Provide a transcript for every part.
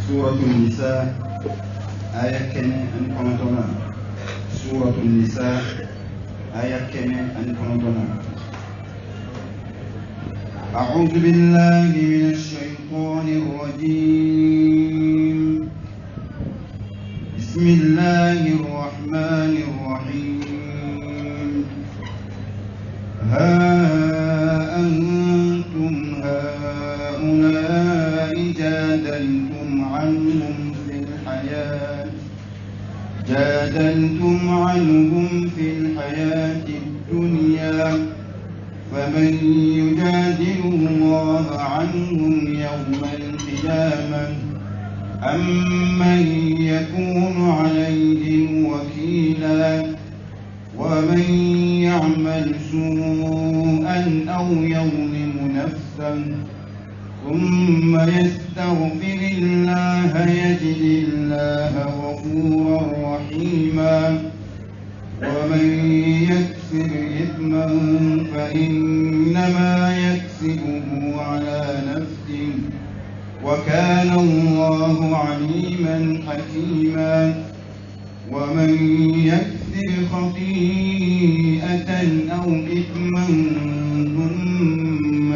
سورة النساء آية كنة أنكمتنا سورة النساء آية كنة أنكمتنا أعوذ بالله من الشيطان الرجيم بسم الله الرحمن الرحيم ها أنتم هؤلاء جادلتم عنهم في الحياة الدنيا فمن يجادل الله عنهم يوم القيامة أم من يكون عليهم وكيلا ومن يعمل سوءا أو يظلم نفسا ثم يستغفر الله يجد الله غفورا رحيما ومن يكسب إثما فإنما يكسبه على نفسه وكان الله عليما حكيما ومن يكسب خطيئة أو إثما ثم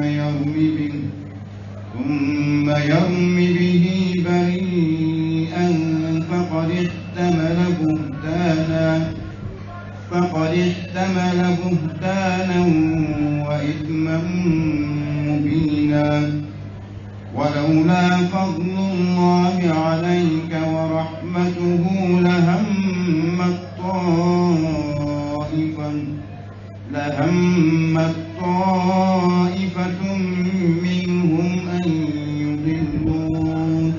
يرم به بريئا فقد احتمل بهتانا وإثما مبينا ولولا فضل الله عليك ورحمته لهمت طائفة منهم أن يضلوك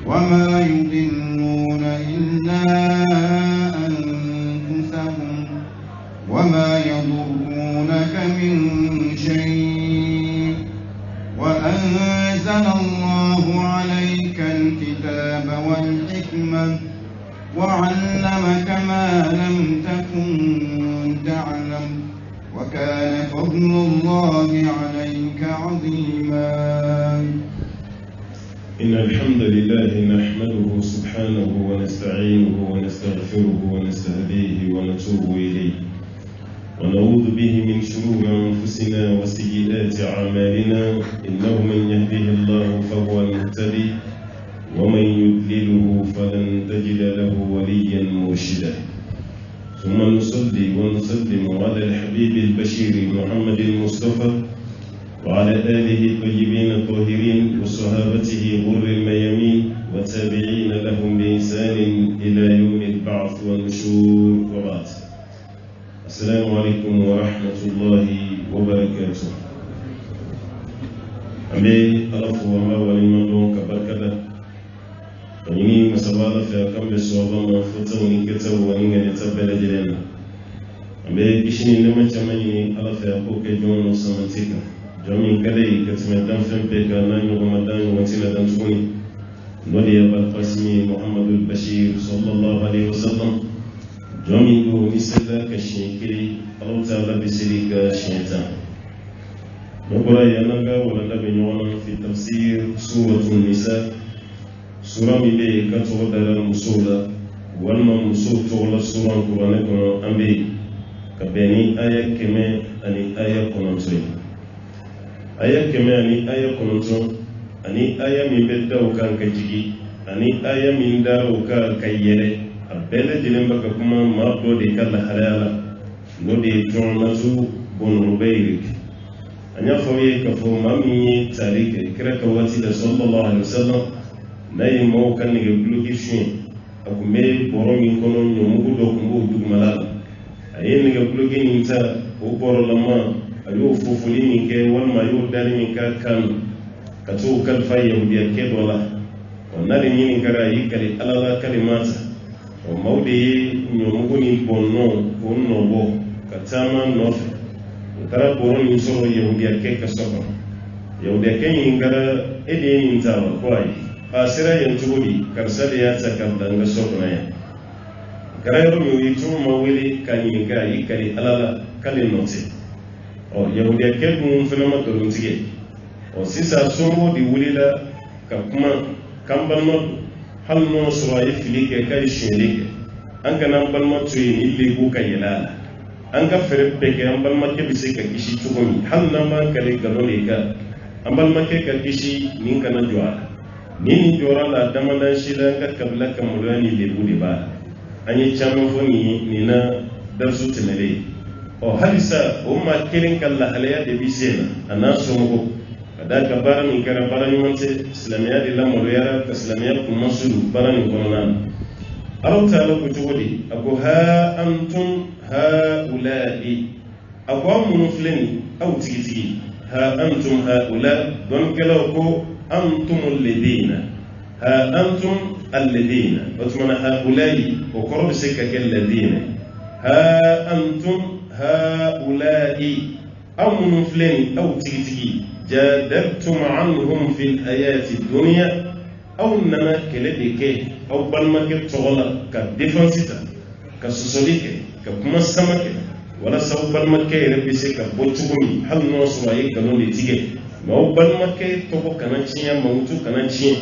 وما يضلون إلا أنفسهم وما يضرونك من شيء وأنزل الله عليك الكتاب والحكمة وعلمك ما لم تكن تعلم وكان فضل الله عليك عظيما. إن الحمد لله نحمده سبحانه ونستعينه ونستغفره ونستهديه ونتوب إليه ونعوذ به من شرور أنفسنا وسيئات أعمالنا إنه من يهده الله فهو المهتدي ومن يضلله فلن تجد له وليا مرشدا ثم نصلي ونسلم على الحبيب البشير محمد المصطفى وعلى آله الطيبين الطاهرين وصحابته غر الميامين وتابعين لهم بإحسان إلى يوم البعث والنشور وبعد. السلام عليكم ورحمة الله وبركاته. أمي ألف وما ولمن دون كبركة وني مسابقة في أكمل الصوابة ما فتوني كتاب وني نتبع جلنا. أمي بيشني لما تمني ألف أبوك جون وسمتيكا. جميع كذي كتمدان فين بيكا نانيو رمضان وتنا دانتوني نودي أبا القاسم محمد البشير صلى الله عليه وسلم جميع نسلا كشيكري الله تعالى بسريك شيطان نقول يا نجا ولا نبنيونا في تفسير سورة النساء سورة مبي كتور دار المسورة والما مسور تولى سورة القرآن كنا أمبي كبني آية كم أني آية كنتوي aya keme ani aya kononton ani aya min bɛ da o kan ka jigi ani aya min da o kan ka yɛrɛ a bɛɛ lajɛlen bɛ ka kuma maa dɔ de ka lahalaya la n'o de ye jɔnmatu bɔnɔrɔbɛ yiri an y'a fɔ aw ye k'a fɔ maa min ye taali kɛ kira ka waati la sallallahu alaihi wasallam n'a ye maaw ka nɛgɛguloki fiɲɛ a tun bɛ bɔrɔ min kɔnɔ ɲɔmugu dɔ tun b'o dugumala la a ye nɛgɛguloki nin ta o bɔrɔlama a y'o fofoli min kɛ walima a y'o dali min k'a kan ka t'o kalifa yahudiyakɛ dɔ la n'ale ɲini kɛra a y'i kali ala la kalimata maaw de ye ɲɔmugu ni bɔnnɔ k'o nɔbɔ ka taama nɔfɛ o taara bɔrɔ min sɔrɔ yahudiyakɛ ka so kɔnɔ yahudiyakɛ ɲininkara e de ye nin ta wa ko ayi a sera yan cogo di karisa de y'a ta ka bila n ka so kɔnɔ yan kɛra yɔrɔ min o ye cogo ma wele k'a ɲininka a y'i kali ala la k'ale nɔ tɛ yahudiyakɛ dun fana ma nkalon tigɛ sisan somɔgɔw de wulila ka kuma kan balma hal no sura ifili ke kai shele an kana balma tuyi ni lego ka yelala an ka fere peke an balma ke bise ka kishi tugumi hal na ma kale galole ka an balma ke ka kishi nin kana jwara ni jora la damadan shi da ka kabla ka mulani lego de ba an yi chamu foni ni na darsu temele o halisa o ma kelin kala halaya de bisena anaso mo kada ka barani kara barani monte islamiya de la moloyara ka islamiya kuma sulu barani konan Allah ta'ala ko jodi ako ha antum haula'i ako mun fulani aw tigi ha antum haula don kala ko antum alladina ha antum alladina watmana haula'i ko korbe se ka alladina ha antum haula'i aw mun fulani aw tigi jadaltum anhum fil hayati dunya aw nana kele de ke aw balma ke togola ka defensita ka sosoli ke ka kuma sama ke wala saw balma ke rebe se ka botugumi hal no so ay gano de tige ma aw balma ke togo kana cinya mawtu kana cinya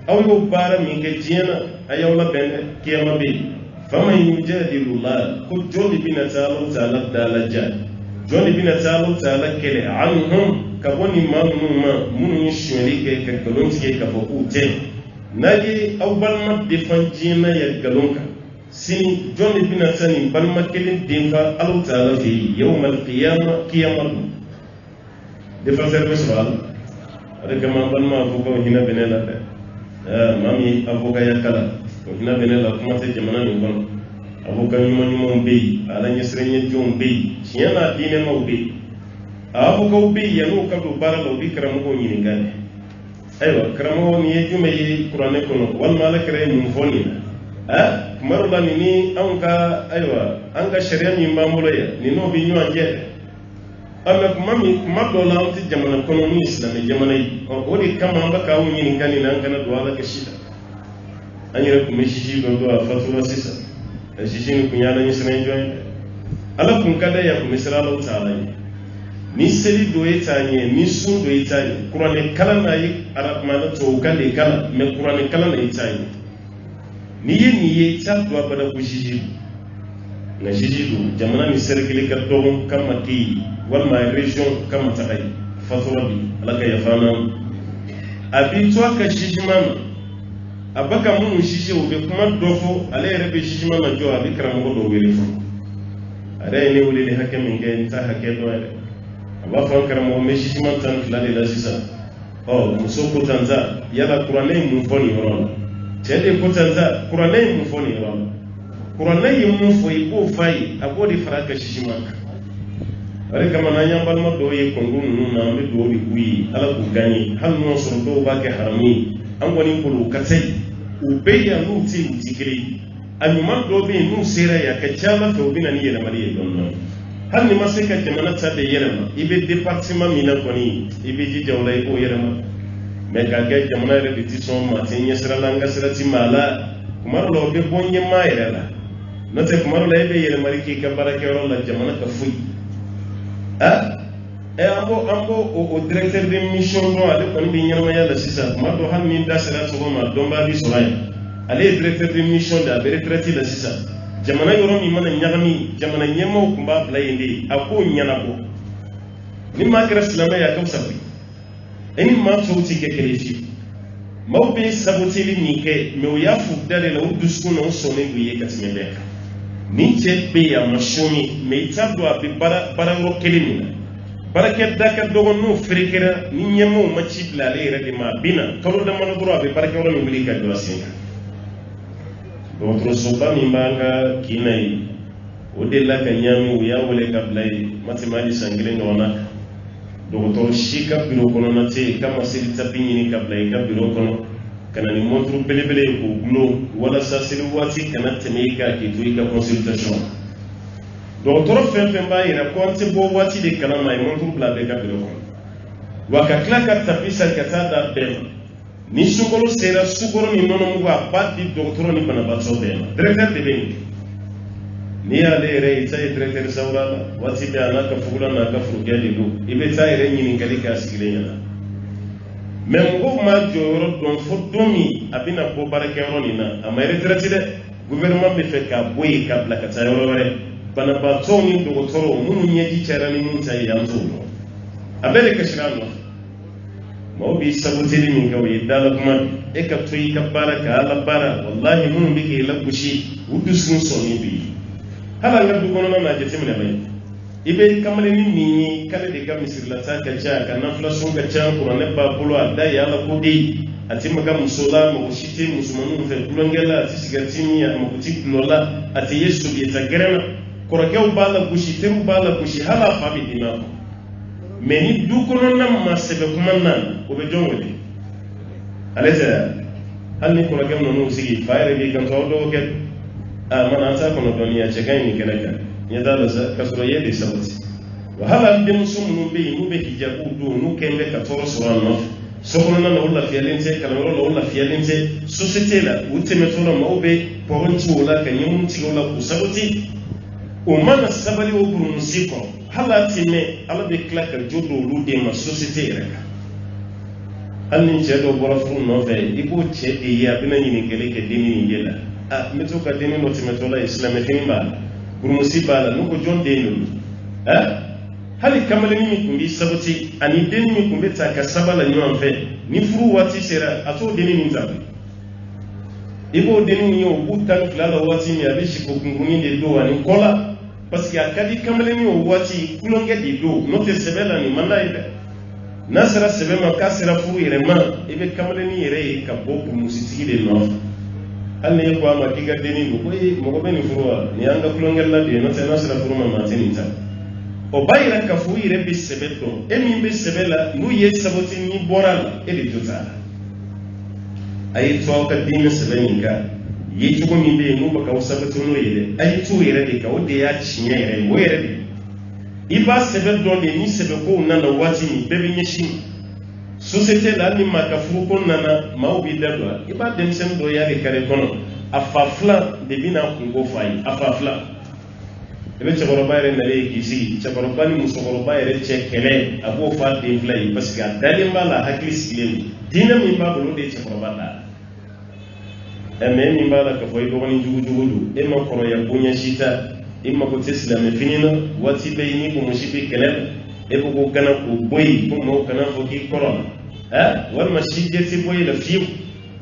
aw yo bara mi ke cinya ayaw la ben kiyama be faman yujadilu la ko jodi bina ta'ala dalaja jodi bina ta'ala kele anhum ka boni mamuma munu shweli ke ka galonti ka foku te nagi aw balma defanjina ya galonka sini joni bina sani balma kelin denfa Allah ta'ala fi yawmal qiyamah defanser be subal ada kama balma abuka hina benela de mami abuka ya kala hina benela kuma te jamana ni bon abuka nyuma be ala nyesrenye jom be siana dine mo be abuka be yanu ka do baralo bi karamu nyini ngane aywa karamo ni jume yi qur'ane kono wal malakare mun foni marula ni anka aywa anka sharia ni mamulo ya ni no bi nyu anje amma kuma do la anti jamana kono ni islam jamana yi o di kama amba ka wu ni ngani nan kana do ala ka shida anyere kuma shishi do do fatwa sisa shishi ni kunya na ni sene joy ala kun kada ya kuma sira Allah ta'ala ni seli do etanye ni sun do etanye qur'ane kala na yi arab mana to kale kala me qur'ane kala na etanye ni ye ta do abada ko jiji na jiji do jamana ni serkili ka to kama ki wal ma region kama takai faturabi alaka ya fana abi to ka jiji mama abaka mun jiji o be kuma dofo ale rebe jiji mama jo abi karamo do wele fo are ne wuli ne hakemin ga ta hake do aba fan karamo me shi man tan flade la sisa oh muso ko tanza yala qur'ane mun foni wala tede ko tanza qur'ane mun foni wala qur'ane mun foi ko fai abodi faraka shi man are kama na nyambal ma do ye kongun nu na me do ri kuyi ala ku gani hal no so do ba ke harami an goni ko katai ubeya nu ti tikiri anyuman do be nu sera ya ka chama to bina ni yela mari don no hal ni masika jamana ta de yerema ibe département mina koni ibe ji jawlay ko yerema me ka ga jamana repetition ma tinya sira langa sira ti mala kumar lo be bonye ma yerela note kumar lo ibe yerema ri ka barake ro la jamana ka fuy ambo o directeur de mission no ale kon bi nyama yalla sisa ma do han ni da sira to ma do ba bi solay ale directeur de mission da be retraité la sisa jamana yoro mi mana nyagami jamana nyemo kumba blayende ako nyana ko ni makra islama ya kam sabi eni ma sauti ke keleji mawbe saboteli ni ke me o ya fu dale la udusku no sone guye katime be ni che be ya mashoni me tabdo abi bara ro kelini barake daka dogon no frikera ni nyemo ma ci la le rede ma bina tolo da mana duro abi barake ro mi wili ka do asinga d'autres soba mi manga kinai odela kanyami uya wole kablai matemali sangile ngona docteur shika biro kono nate kama sili tapini ni kablai ka biro kono kana ni montru belebele ko glo wala sa sili wati kana temeka ki tuika consultation docteur fembe mbaira konte bo wati de kana mai montru blabe ka biro kono waka klaka tapisa katada bema ni sugoro sera sugoro ni nono mugo abadi docteur ni bana batso bema directeur de beni ni ale re itsai directeur saurala wati be anaka fugula na ka furugia de do ibe tsai re nyini kali ka sigile yana même ko ma joro don fo domi abina ko barake ronina ama retraite de gouvernement be fe ka boy ka bla ka tayoro wore bana ba toni do toro munu nyeji charani mun tay yanto abele ka shirano mo bi sabutili min gawi dala kuma e ka toyi ka baraka ala bara wallahi mun bi ke labushi wudu sun soni bi hala nga du gono na jete min bay ibe kamale ni ni kale de ga misir la ta ka ja ka na fla sun ga ja ko ne ba bulo ada ya la ko di ati maga musola mo shite musumanu fe kulongela ati sigatini ya mo kuti lola ati yesu bi ta gerena ko ra kew bala bushi te bala bushi hala fa bi dinako meni du kono nam ma sebe kuma nan o be jongole aleza halni ko ragam no sigi fayre bi kan to ke mana ta kono doniya ce kan ni kenaka ya dala sa kasro yede sabati wa hala dem sumnu be mu be hijabu do nu kembe ka toro sorano sokono na wala fialense kala wala fialense société la uteme toro ma be poronti wala kan yimun ti wala ku sabati o mana sabali o burun siko hala time ala be klaka jodo lu de ma société reka halni jedo bora fu no fe ibo che e ya bina ni ngele ke dini ni ngela meto ka dini no time to la islam e tin ba burun siba la no ko jon de no hali kamale ni kumbi sabati ani deni mi kumbe ta ka sabala ni on fe ni furu wati sera ato deni ni nzabe ibo deni ni o butan klala wati mi abishi ko kunguni de do ani kola parce que akadi kamale ni o wati kulonge di do no te sebela ni malaika nasara sebe ma kasira furu yere ma ibe kamale ni yere ka bopu musitigi de no halne ko ama diga deni no ko mo ko beni furu ni anga kulonge la de no te nasara furu ma matini ta o bayira ka fu yere bi sebeto e min bi sebela nu ye saboti ni boral e di tota ay to ka dina sebeninka yi tugo min be nu baka usabatu no yele ay tu yere de ka o de ya chinya yere wo yere de iba sebe don de ni sebe ko nana wati ni bebe nyeshi société la ni maka fu ko nana maubi dadwa iba dem sen do yare kare kono afafla de bina kungo fay afafla ebe chabaro bayre nare kisi chabaro bani musogoro bayre che kele abo fa de flay parce que dali mala haklis ilemi dina mi babulu de chabaro bala mi mbala ka foy ko ni jugu e ma koro ya bunya shita imma ko tesla me finina wati be ni ko mushibi kelem e ko kana ko boy ko mo kana fo ki koro wal mashije ti boy la fiu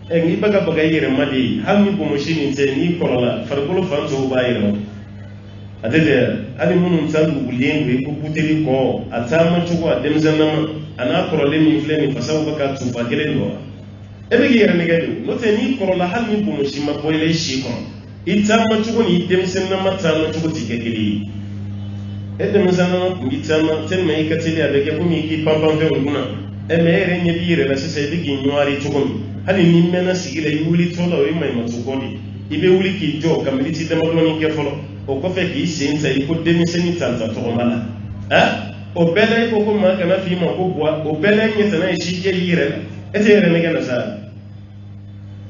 e ngi baga yere madi hammi ko mushini te ni koro la fargolo fanto bayro adede ali munun tangu bulengu ko buteli ko atama chugo adem zanama ana koro le mi fleni fasaw baka tu bagele ndo ebe yere ne gado no te ni koro la hammi ko mushima boy le shi ko itama chugo ni dem senna matama chugo tikekeli edem zanama mitama ten me ikateli abeke ko mi ki pambam fe nguna e me yere nye bire la sese bigi nyuari chugo hali ni mena sigila yuli tola o mai matukodi ibe wuli ki jo kamiliti demadoni ke folo o ko fe ki senza iko demiseni tanta to mala o bele ko ko ma kana fi ma ko bwa o bele nyeta na shi je yire ete yere ne gana sa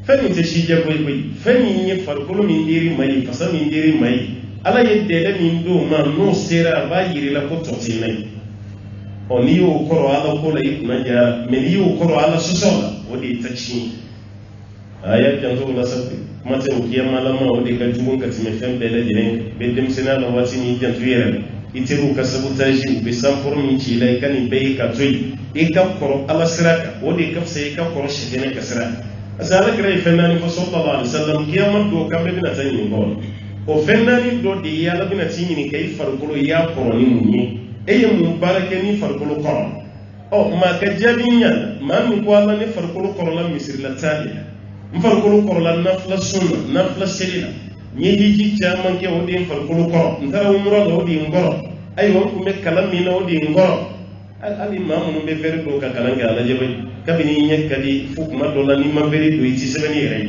fani te shi je boy fani nye farkolo min diri mai fasa min diri mai ala yedde min do ma no sera ba yire la ko to tinai o ni o koro ala ko la ikuna ja me ni o koro ala sosola o de tachi aya janto la sabbi mate o kiyama lama o de kan tubun ka time fem bele jene be dem senala wati ni jantu yere iteru ka sabotage be sanfor min ci lay kan be ka toy e ka koro ala siraka o de ka sai ka koro shi ne ka siraka asala kray fenani fa sallallahu alaihi wasallam kiyama do kambe bina tan ni gol o fenani do de yalla bina tini ni kay farkulo ya koro ni munni e yemu barake ni farkulo koro o ma ka jabinya ma min ko alla ni farkulo koro la misir la taliya farkulo koro la nafla sunna nafla selina ni hiji chaman ke wodi farkulo koro ndara umra do di ngoro ay won ko me kala mi no di ngoro al imam no be fere do ka kala ngala jebay kabini nyekali fuk ma do la ni ma beri do ci sebeni rey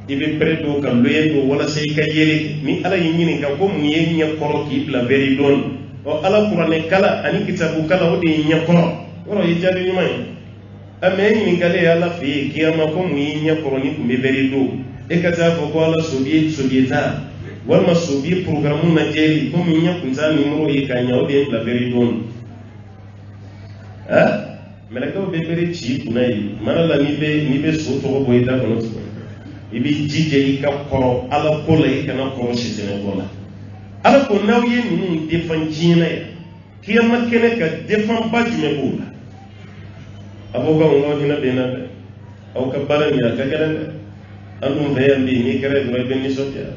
ibe pre do ka loye do wala sey ka yele ni ala yini ka ko mu yen nya koro ki bla beri don o ala qur'ane kala ani kitabu kala wodi nya koro woro yijali ni may ame ni ngale ala fi kiyama ko mu nya koro ni me beri do e kata fo ko ala sobieta wal ma sobi programu na jeli ko mu nya kunza ni mo e ka nya wodi bla beri don melakaw bɛ bere ci kunna ye mana la n'i bɛ so tɔgɔ bɔ i da kɔnɔ tugun i bɛ jija i ka kɔrɔ ala ko la i kana kɔrɔ sitanɛ ko la ala ko n'aw ye ninnu defan diɲɛ na yan kiyama kɛnɛ ka defan ba jumɛn b'o la a b'aw ka ŋɔŋɔ hinɛ bɛ n na dɛ aw ka baara nin a ka gɛlɛn dɛ an dun fɛ yan bi n'i kɛra dɔrɔn i bɛ nisɔndiya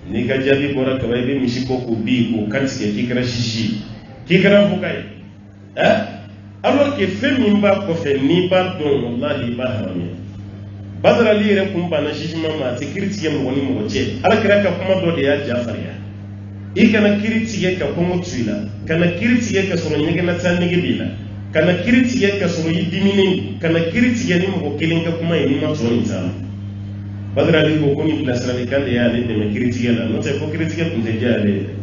n'i ka jaabi bɔra kaba i bɛ misi bɔ k'o bin k'o kantigɛ k'i kɛra sisi k'i kɛra fuka ye alors que fɛn min b'a kɔfɛ n'i b'a dɔn wallahi i b'a haramuya badarali yɛrɛ kun banna sisima ma a tɛ kiri tigɛ mɔgɔ ni mɔgɔ cɛ alakira ka kuma dɔ de y'a jafarinya i kana kiri tigɛ ka kɔngɔ tu i la kana kiri tigɛ ka sɔrɔ ɲɛgɛnna nege b'i la kana kiri tigɛ ka sɔrɔ i diminen kana kiri tigɛ ni mɔgɔ kelen ka kuma ye n'i ma tɔ nin t'a la badarali ko ni bilasiralikan de y'ale dɛmɛ kiri tigɛ la n'o tɛ ko kiri tigɛ tun tɛ diya ale ye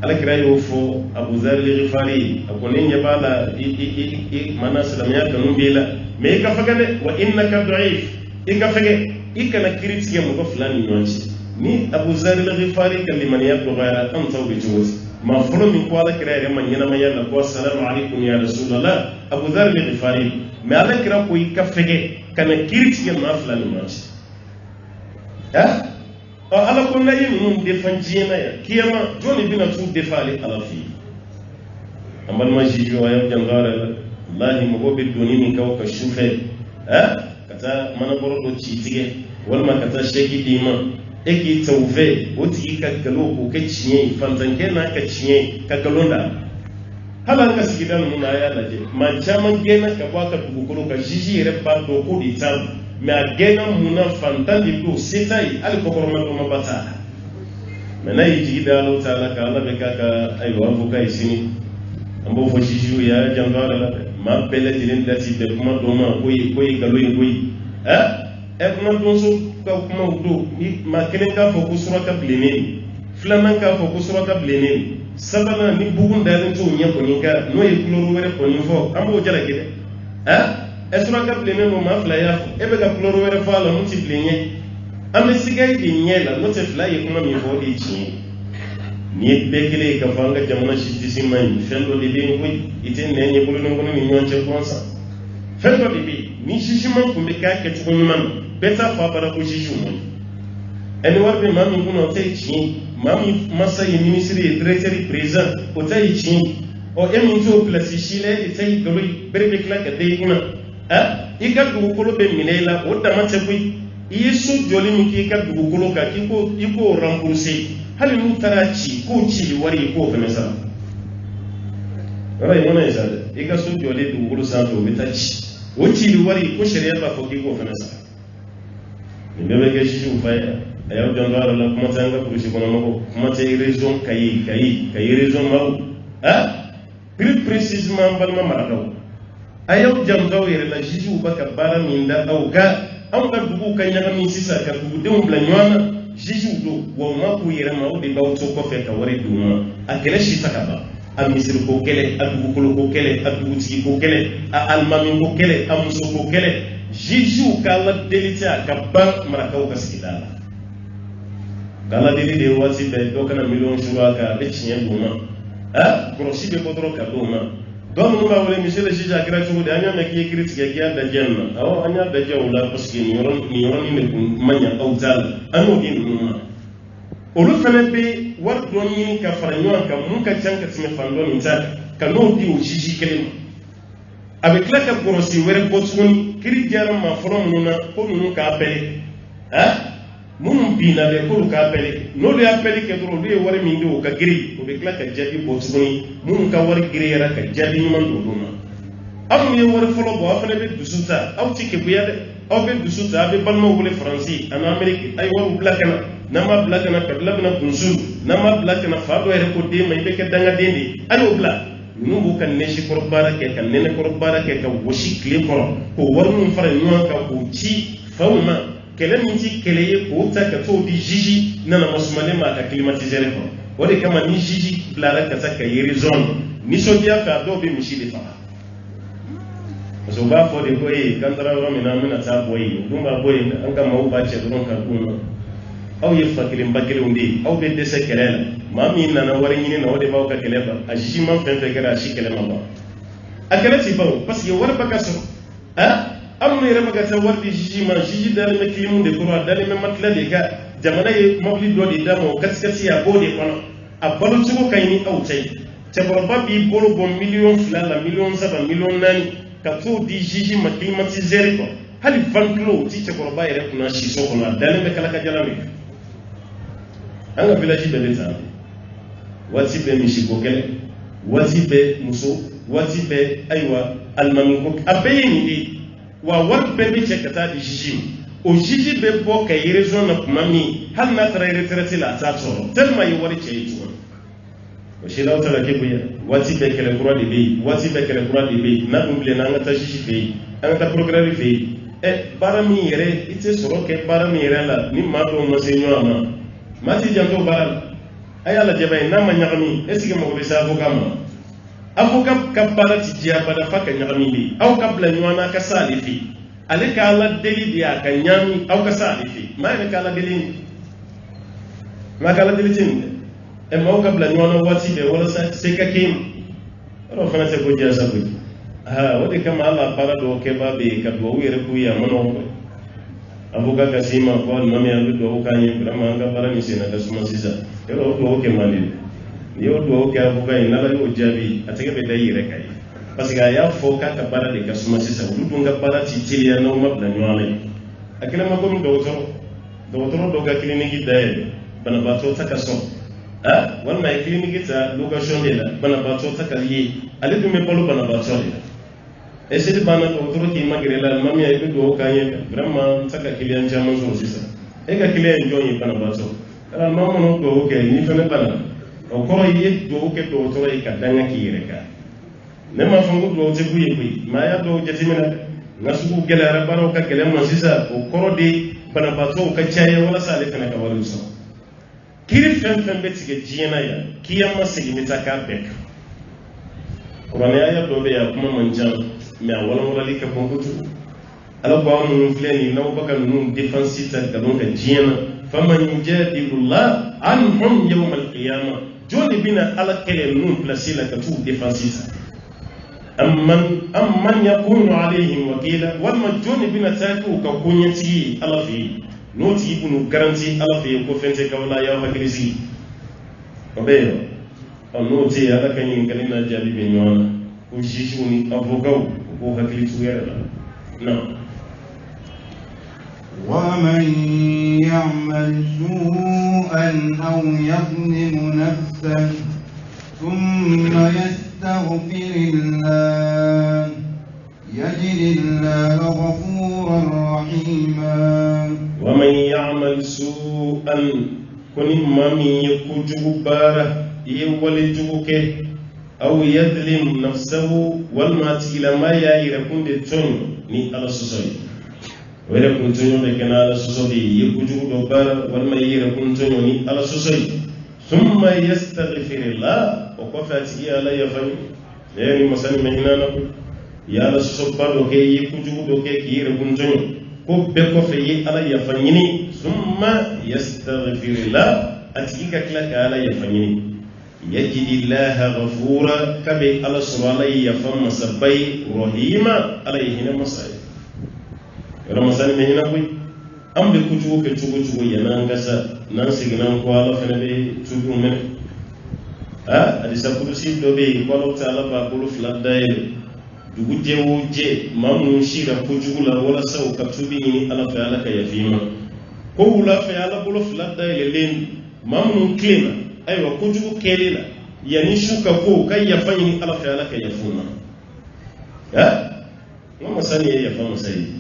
alakira y'o fɔ Abu Dharr al-Ghifari a ko ne ɲɛ b'a la i mana silamɛya kanu b'i la mais i ka fɛgɛ dɛ wa innaka da'if i ka fɛgɛ i kana kiri tigɛ mɔgɔ fila ni ɲɔgɔn cɛ ni Abu Dharr al-Ghifari ka limaniya dɔgɔyara an taw bɛ cogo di maa fɔlɔ min ko alakira yɛrɛ ma ɲɛnamaya la ko assalamu alaikum ya rasulallah Abu Dharr al-Ghifari mais alakira ko i ka fɛgɛ kana kiri tigɛ maa fila ni ɲɔgɔn cɛ ala ko na ye ninnu defan diɲɛ na yan kiyama jɔn de bɛna t'u defa ale ala fɛ yen an balima zijo a y'aw janto a yɛrɛ la walahi mɔgɔw bɛ doni min k'aw ka su fɛ ka taa manabɔrɔ dɔ ci tigɛ walima ka taa sɛki d'i ma e k'i ta o fɛ o tigi ka nkalon k'o kɛ tiɲɛ ye fantankɛ n'a ka tiɲɛ ye ka nkalon da hali an ka sigida ninnu na a y'a lajɛ maa caman gɛnna ka bɔ a ka dugukolo kan zizi yɛrɛ b'a dɔn k'o de t'a la mais a gɛnna mun na fantan de don se t'a ye hali kɔkɔrɔma dɔma ba t'a la mais n'a y'i jigi da ala t'a la ka ala bɛ k'a ka ayiwa avocat ye sini an b'o fɔ ziziw ye a y'a janto a yɛrɛ la dɛ maa bɛɛ lajɛlen dati bɛn kuma dɔ ma ko ye nkalon ye koyi kuma donso ka kumaw don maa kelen k'a fɔ ko suraka bilennen filanan k'a fɔ ko suraka bilennen sabanan ni bugun dalen t'o ɲɛ kɔni kan n'o ye couleur wɛrɛ kɔni fɔ an b'o jalaki dɛ suraka bilennen don maa fila y'a fɔ e bɛ ka couleur wɛrɛ fɔ a la mun ti bilen ɲɛ an bɛ siga de ɲɛ la n'o tɛ fila ye kuma min fɔ o de ye tiɲɛ ye ni ye bɛɛ kelen ye k'a fɔ an ka jamana sitisi ma ɲi fɛn dɔ de bɛ yen koyi i tɛ nɛn ɲɛ bolonin kɔnɔ ni ɲɔgɔn cɛ gansan fɛn dɔ de bɛ yen ni sisima tun bɛ k'a kɛcogo ɲuman na bɛɛ t'a fɔ a bara ko sisiw ma ɲi ɛni wari bɛ maa min kunna o tɛ ye tiɲɛ ye maa min masa ye minisiri ye directeur ye président o tɛ ye tiɲɛ ye ɔ e min t'o pilasi si la e de tɛ ye nkalon ye bere bɛ tila ka da i kunna i ka dugukolo bɛ minɛ i la o dama tɛ koyi i ye so jɔli min k'i ka dugukolo kan i k'o rembourser hali n'u taara ci k'o cili wari ye k'o fana sara yɔrɔ ye mɔna ye sa dɛ i ka so jɔlen dugukolo sanfɛ o bɛ taa ci o cili wari ko sariya b'a fɔ k'i k'o fana sara nin bɛɛ bɛ kɛ sisiw fa ye a y'aw janto a yɛrɛ la kuma tɛ an ka polisi kɔnɔ mɔgɔw kuma tɛ région Kayi région maaw plus précisément an balima marakaw a y'aw janto aw yɛrɛ la sisiw b'a ka baara min da aw ka anw ka duguw ka ɲagami sisan ka dugudenw bila ɲɔgɔn na sisiw don wa u ma k'u yɛrɛ ma o de b'aw to kɔfɛ ka wari d'u ma a kɛlɛ si ta ka ban a misiriko kɛlɛ a dugukoloko kɛlɛ a dugutigiko kɛlɛ a alimamiko kɛlɛ a musoko kɛlɛ sisiw ka ala deli tɛ a ka ban marakaw ka sigida la k'ala deli de ye waati bɛɛ dɔ kana miliyɔn suru a kan a bɛ tiɲɛ d'u ma kɔlɔsi bɛ bɔ dɔrɔn ka d'u ma dɔw minnu b'a wele monsieur le juge a kɛra cogo di an y'a mɛn k'i ye kiri tigɛ k'i y'a dajɛ nin na awɔ an y'a dajɛ o la parce que nin yɔrɔnin de kun ma ɲa aw t'a la an y'o di ninnu ma olu fana bɛ wari dɔ ɲini ka fara ɲɔgɔn kan mun ka ca ka tɛmɛ fan dɔ nin ta ka n'o di o juge kelen ma a bɛ tila ka kɔlɔsi wɛrɛ bɔ tuguni kiri diyara maa fɔlɔ minnu na ko ninnu k'a pɛrɛ minnu binna dɛ k'olu k'a pɛrɛ n'olu y'a pɛrɛ kɛ dɔrɔn olu ye wari min di o ka giri o bɛ tila ka jaabi bɔ tuguni minnu ka wari giriyara ka jaabi ɲuman don olu ma aw min ye wari fɔlɔ bɔ aw fana bɛ dusu ta aw ti keguya dɛ aw bɛ dusu ta aw bɛ balimaw wele faransi ani amérique a ye wariw bila ka na n'an m'a bila ka na kabila bɛna kunsuru n'an m'a bila ka na fa dɔ yɛrɛ ko den ma i bɛ kɛ dangaden de ye a y'o bila ninnu b'u ka nɛsi kɔrɔ baara kɛ ka nɛnɛ kɔrɔ baara kɛ ka wɔsi tile kɔrɔ k'o wari minnu fara ɲɔgɔn kan k'o ci faw ma kɛlɛ min ti kɛlɛ ye k'o ta ka t'o di juge nana masumalen ma a ka climatiseur kɔnɔ o de kama ni juge bilara ka taa ka yeri zone nisɔndiya fɛ a dɔw bɛ misi de faga parce que u b'a fɔ de ko k'an taara yɔrɔ min na an bɛna taa bɔ yen o dun b'a bɔ yen an ka maaw b'a cɛ dɔrɔn ka d'u ma aw ye fa kelen ba kelenw de ye aw bɛ dɛsɛ kɛlɛ la maa min nana wari ɲini na o de b'aw ka kɛlɛ ban a jugement fɛn fɛn kɛra a si kɛlɛ ma ban akala ti bawo parce que war baka so am ne raba ga war di jiji ma jiji dal me klimu de ko dal me matla de ga jamana ye mawli do di damo kaskati ya bode kono abalu tugo kayni awtay te borba bi bolo bon million flala million saba million nani ka to di jiji ma climatiseur ko hali vantulo ti te borba yere kuna shiso kono dal me kala ka jalami anga village be leta wati be mishiko kele wati be muso wati be aywa almami ko abayni di wa wat be be chekata di jiji o jiji be bo ka yerezo na mami hal na tara retraite la ta to tellement yi wari che yi o shila ta la ke buya wati be kele kura de be wati be kele kura de be na dumble na ngata jiji be an ta programme be barami yere ite soro ke barami yere la ni ma do ma senyo ama mati janto baral ayala jabay na ma nyagami esige mo be sa kama avocat kabara ti dia bada faka nyagami bi aw kabla nywana ka salifi ale ka ala deli dia ka nyami aw ka salifi ma ne ka ala deli ma ka ala deli tin e ma kabla nywana wati be wala sa se ka kim ro fana se ko dia sa ko wadi kama ala para do ke babe ka do were ku ya mono avocat ka sima ko mami alu do ka nyi vraiment nga para ni sena ka suma sisa ero do ke mali yo do ke avocat ina la yo jabi atake be dai reka yi parce que ya fo ka ka para de ka suma sisa du nga para ti tilia no mabla nyale akila ma ko do do ga clinique dai bana ba to taka so wal ma clinique ta location de la bana ba to taka yi ale du me polo bana ba to et c'est bana do qui magre la mami ay do ka yi vraiment taka client jaman so sisa e ga client joni bana ba to ala mama no do ke ni fene bana o ko yi do ke do to e ka danga ki reka ne ma fangu do te buyi ma ya do je timina nasuku gelara baro ka gele ma sisa o ko de bana ba to ka chaye wala sale fene ka walu so kiri fen be tige jina ya kiyama sigi mitaka bek ko ne ya do be ya kuma manjan me wala lika bonkutu ala ko am fleni no baka nun defensive ta ka jina faman yujadilullah anhum yawm alqiyamah joni bina ala kele nun place la ka tu defensive amman yakunu alayhim wakila wal joni bina taku ka kunyati ala fi noti ibnu garanti ala fi ko fente ka wala ya hakilisi obeyo noti ala kan yin kalina jabi be nyona ko jishuni avocat ko hakilisu yara no ومن يعمل سوءا أو يظلم نفسه ثم يستغفر الله يجد الله غفورا رحيما ومن يعمل سوءا كن مامي يكوجو بارا يولجوك أو يظلم نفسه والماتي لما يكون دتون ني على سوسوي wele kuntunyo be kana ala sosodi yekuju do bara wal mayira kuntunyo ni ala sosodi thumma yastaghfirullah wa qafati ala yafani yani masani mehinana ko ya ala soso bado ke yekuju do ke kire kuntunyo ko be ko fe yi ala yafani thumma yastaghfirullah atika klaka ala yafani yajidillaha ghafura kabe ala suralai yafam masabai rahima alayhi masai Ramadan me hina koy am be kuju ke cugu yana ngasa nan signan ko ala fene be cugu men adisa kudusi do be ko Allah taala ba ko fladda ele dugu jewo je mamun shira kuju la wala saw ka tubi ni ala fa ala ka yafima ko wula fa ala bolo fladda ele len mamun klima aywa kuju kelela yani shuka ko kai yafanyi ala fa ala ka yafuma mama sani ya fama sai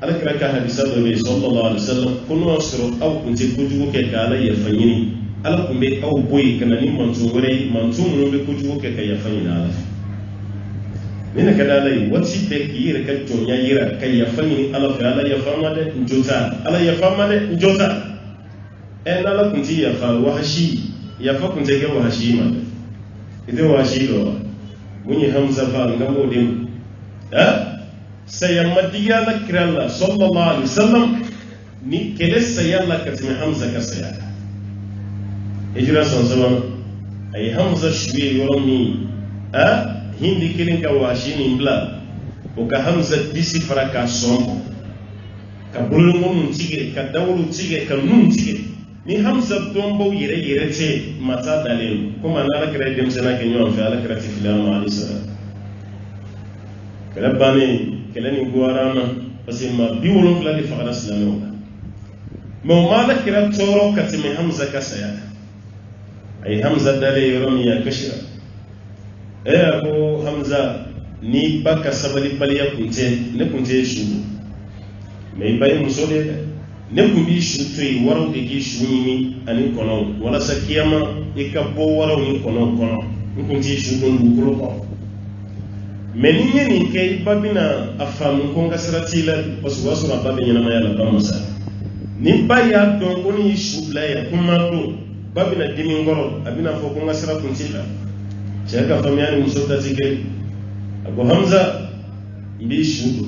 alakira ka hadisa do be sallallahu alaihi wasallam kuno soro aw kunte kujugo ke kala ya fanyini ala kumbe aw boy kana ni mantu wore mantu no be kujugo ke ya fanyina ala nina kada lai wati be kire ka tonya yira ka ya fanyini ala fa ala ya famade njota ala ya famade njota en ala kunti ya fa wahashi ya fa kunte ke wahashi ma ide wahashi do muni hamza fa ngamo dim sayamadiya lakralla sallallahu alaihi wasallam ni kele sayalla katmi hamza ka saya hijra sallallahu ay hamza shwi yoromi hindi kilin ka washini bla o ka hamza disi fara ka sombo ka bulungo mun tige ka dawulu tige ka nun tige ni hamza dombo yere te mata dalil kuma na la kare dem sana ke nyon fa ala kare tifilamu alayhi salam kala bani kala ni guarana parce ma bi wolon fla li fa islamu mo mala kira toro katime hamza ka saya ay hamza dale yoromi ya kashira ko hamza ni baka sabali baliya kunte ne kunte shudu mai bayi musole ne kumbi shutui warau de gi shuni ani kono wala sakiyama ikabo warau ni kono kunte shudu ngukuro ko meninye ni kai babina afamu konga saratila pasu wasu na babi nyana maya la bamusa ni baya don koni shubla ya kumado babina dimingoro abina fo konga sara kuntila chaka famiani musota tike ako hamza mbi shudu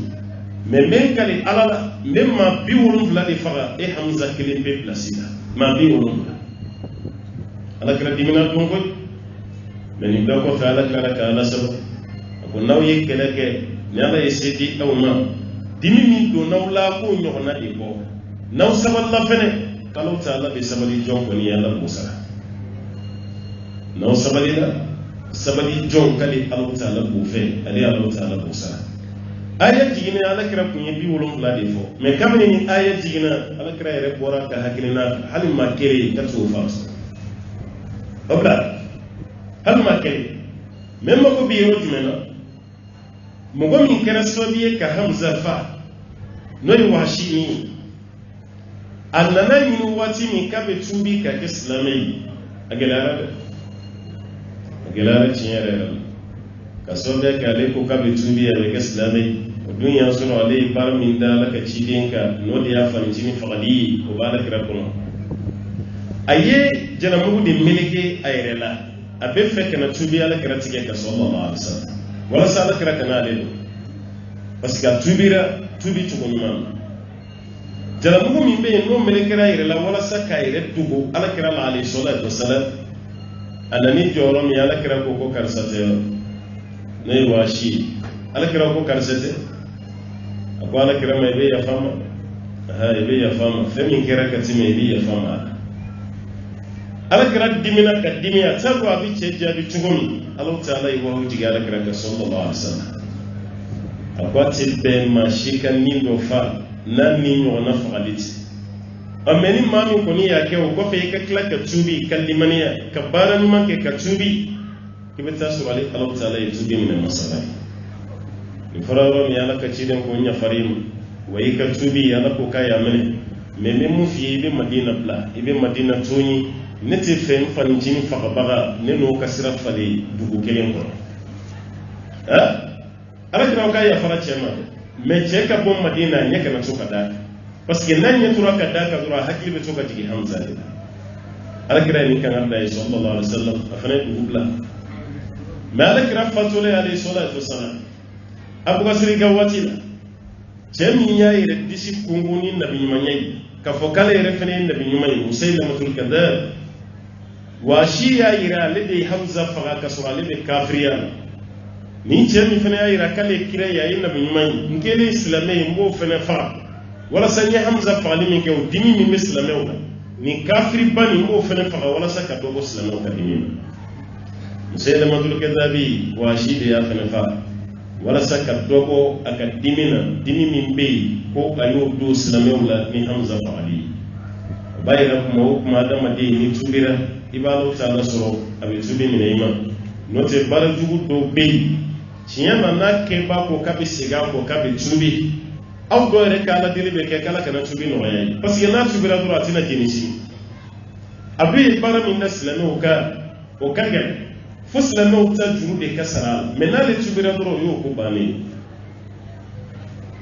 men kali alala memma bi wolum la di faga e hamza kele be placida ma bi wolum ala kala dimina don ko men ibda ko fa ala kala kala sabo ako naw ye kele ke ni ala yesedi awma dimi min do naw la ko nyona de ko naw sabal la fene kalau taala be sabali jonko ni yalla musa naw sabali la sabali jon kali Allah taala bu fe ali Allah taala musa aya jigina ala kira kunye bi wolum la de fo mais kamene ni aya jigina ala kira yere bora ka hakilina hal ma kere ka to fa obla hal ma kere même ko bi yo jumena mo go min kera so bi ka hamza fa no yi washini annana yin wati mi kabe tumbi ka islamai agelara tinyere ka sobe ka le ko kabe tumbi ya ka islamai dunya sunu alai bar min da laka cidin ka no da ya fahimci ni faqadi ko ba da kira kuma aye jana mu de meleke ayrela abe fekk na tumbi ala kira tige ka sallallahu alaihi wasallam wala sa ala kira kana le parce que tubi tugo man jaramugo min be no melekera yire la wala saka yire tugo ala kira la alayhi salatu wassalam anani joro mi ala kira ko karsate ne washi ala kira ko karsate akwa ala kira mai be ya fama be ya fama femi kira ka time be ya fama ala kira dimina ka dimiya tabu abi ceja bi tugomi Allah ta'ala yi wa jiga ala kira ka sallallahu alaihi wasallam akwa tilbe mashika nindo fa nani nyona fagaliti ameni mami koni yake ko fe ka kla ka tubi kalimaniya ka bara ni manke ka tubi kibeta surali Allah taala yutubi min masala ni fararo mi ala ka ciden ko nya farim wayi ka tubi ala ko kaya mene meme mu fi be madina bla ibe madina toni nete fe fan jini fagabaga ne no ka sirat fali dugu kelen ko ala kira kaya fara chema mais ce ka bon madina nya kana so kada parce que nan nya tura kada ka tura hakli be to ka tigi hamza ila ala kira ni kan Allah sallallahu alaihi wasallam afana dubla ma ala kira fatule alayhi salatu wasalam abu basri gawati la ce mi nya ire disi kunguni nabi manyai ka fokale ire fene nabi nyumai musailamatul kadhab wa shi ya ira lidi hamza faga ka sura lidi kafriya ni ce mi fana yayi rakale kire yayi nabi nyumai ngele islamai mbo fana fa wala sanya hamza fa ni ke dimi mi islamai wala ni kafiri bani mbo fana fa wala saka dogo islamai ka dimi musailamatul kadhabi wa shi ya fana fa wala saka dogo aka dimina dimi min be ko ayo do islamai wala ni hamza fa ali bayra kuma da made ni tubira ibalo ta nasoro abi tubi min iman note bara jugu do be chiyama na ke ba ko kabi siga ko kabi tubi aw do re kala dilibe ke kala kana tubi no yayi parce que na tubi ra dura tina jinisi abi bara min naslame o kaga fuslame o ta juru de kasara menale tubi ra dura yo ko bani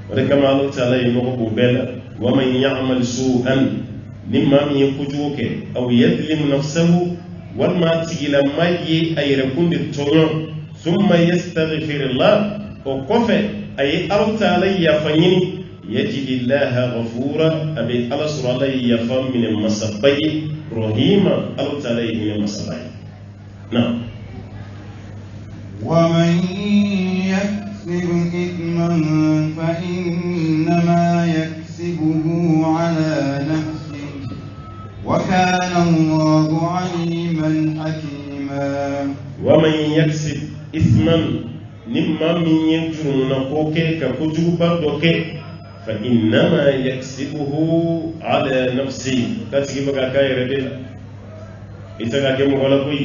wala kama Allah ta'ala yi no ko bela wa man ya'mal su'an mimma yakujuke aw yadlim nafsahu wal ma tigila mayi ay rakundi tonyo ثم يستغفر الله وكفى أي أرت علي فنيني يجد الله غفورا أبي الله سر الله يفهم من المصبي رحيما أرت عليه من المصبي نعم ومن يكسب إثما فإنما يكسبه على نفسه وكان الله عليما حكيما ومن يكسب إثما نما من يجرون كوكي ككجوب دوكي فإنما يكسبه على نفسه كاتي بقى كاير بلا إتاكا كم غلقوي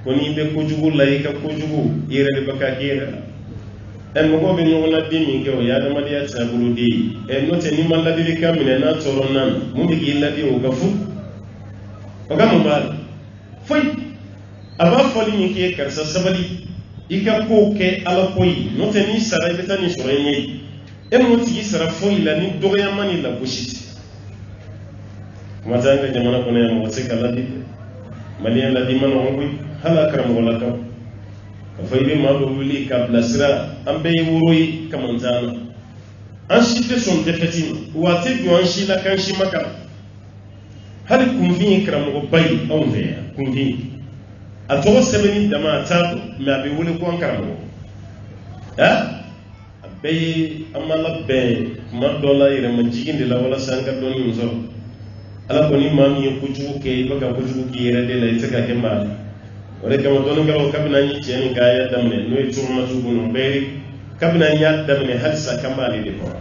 كوني بكجوب لايك كجوب إيرد بقى كير أمغو بنيونا ديمي كيو يادا ماليا تابلو دي نوتي نما لدي بكا مننا تورونان مبكي لدي وغفو وغامو بال فوي أبا فولي نيكي كرسا سبالي إيكا كوكي على كوي نوتي ني سراي بتاني شوريني emoti sara foi la ni doya mani la bushiti matanga jamana kono ya motse kala di mali la di mano ngui hala karam wala ka faybe ma do wuli ka plasra ambe wuroi kamantana an shite son defetin wate bi an shi la kan shi maka hal kunvi karam go bay on ve kunvi a to sebeni dama tato ma be wuli ko an karam ha bay amala bay ma dola ire ma jiginde la wala sanka don ni so ala ko ni mami ko jugo ke baka ko jugo ki ire de la itaka ke ma wala kama don ngalo kabina ni tieni kaya damne no e turma jugo no bay kabina nya damne halsa kambali de ko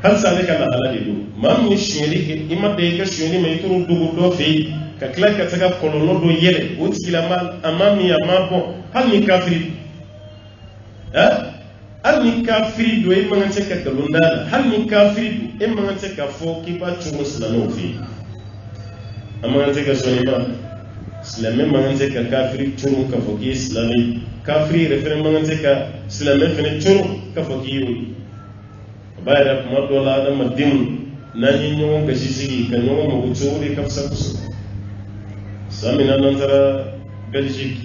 halsa le kala ala de do mam ni shiri ke ima de ke shiri me turu dugo do fe ka kla ka taka kolono do yele o tikila mal amami ya mapo hal ni kafiri ha hal ni kafiri do e mangante ka kalunda hal ni kafiri do e mangante ka fo ki ba chugo islamo fi amangante ka sonima islame mangante ka kafiri chugo ka fo ki islami kafiri referen mangante ka islame fene chugo ka fo ki yi bayra kuma dola da madim nani nyon ga sisigi ka nyon mo chugo ka fsa kusu samina nantara Belgique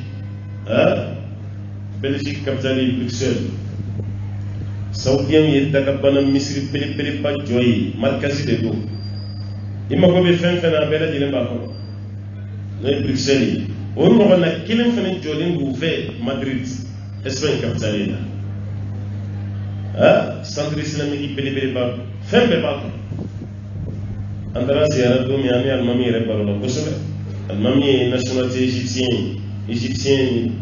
Belgique capitale Bruxelles Saudien yeddaga bana Misri pele ba joyi markazi de do imma ko be fen fen abela dile ba ko no Bruxelles on mo na kilen fen jolin bu fe Madrid Espagne capitale centre islamique pele ba fen be ba ko andara ziara do mi ami almami re baro ko so almami nationalité égyptienne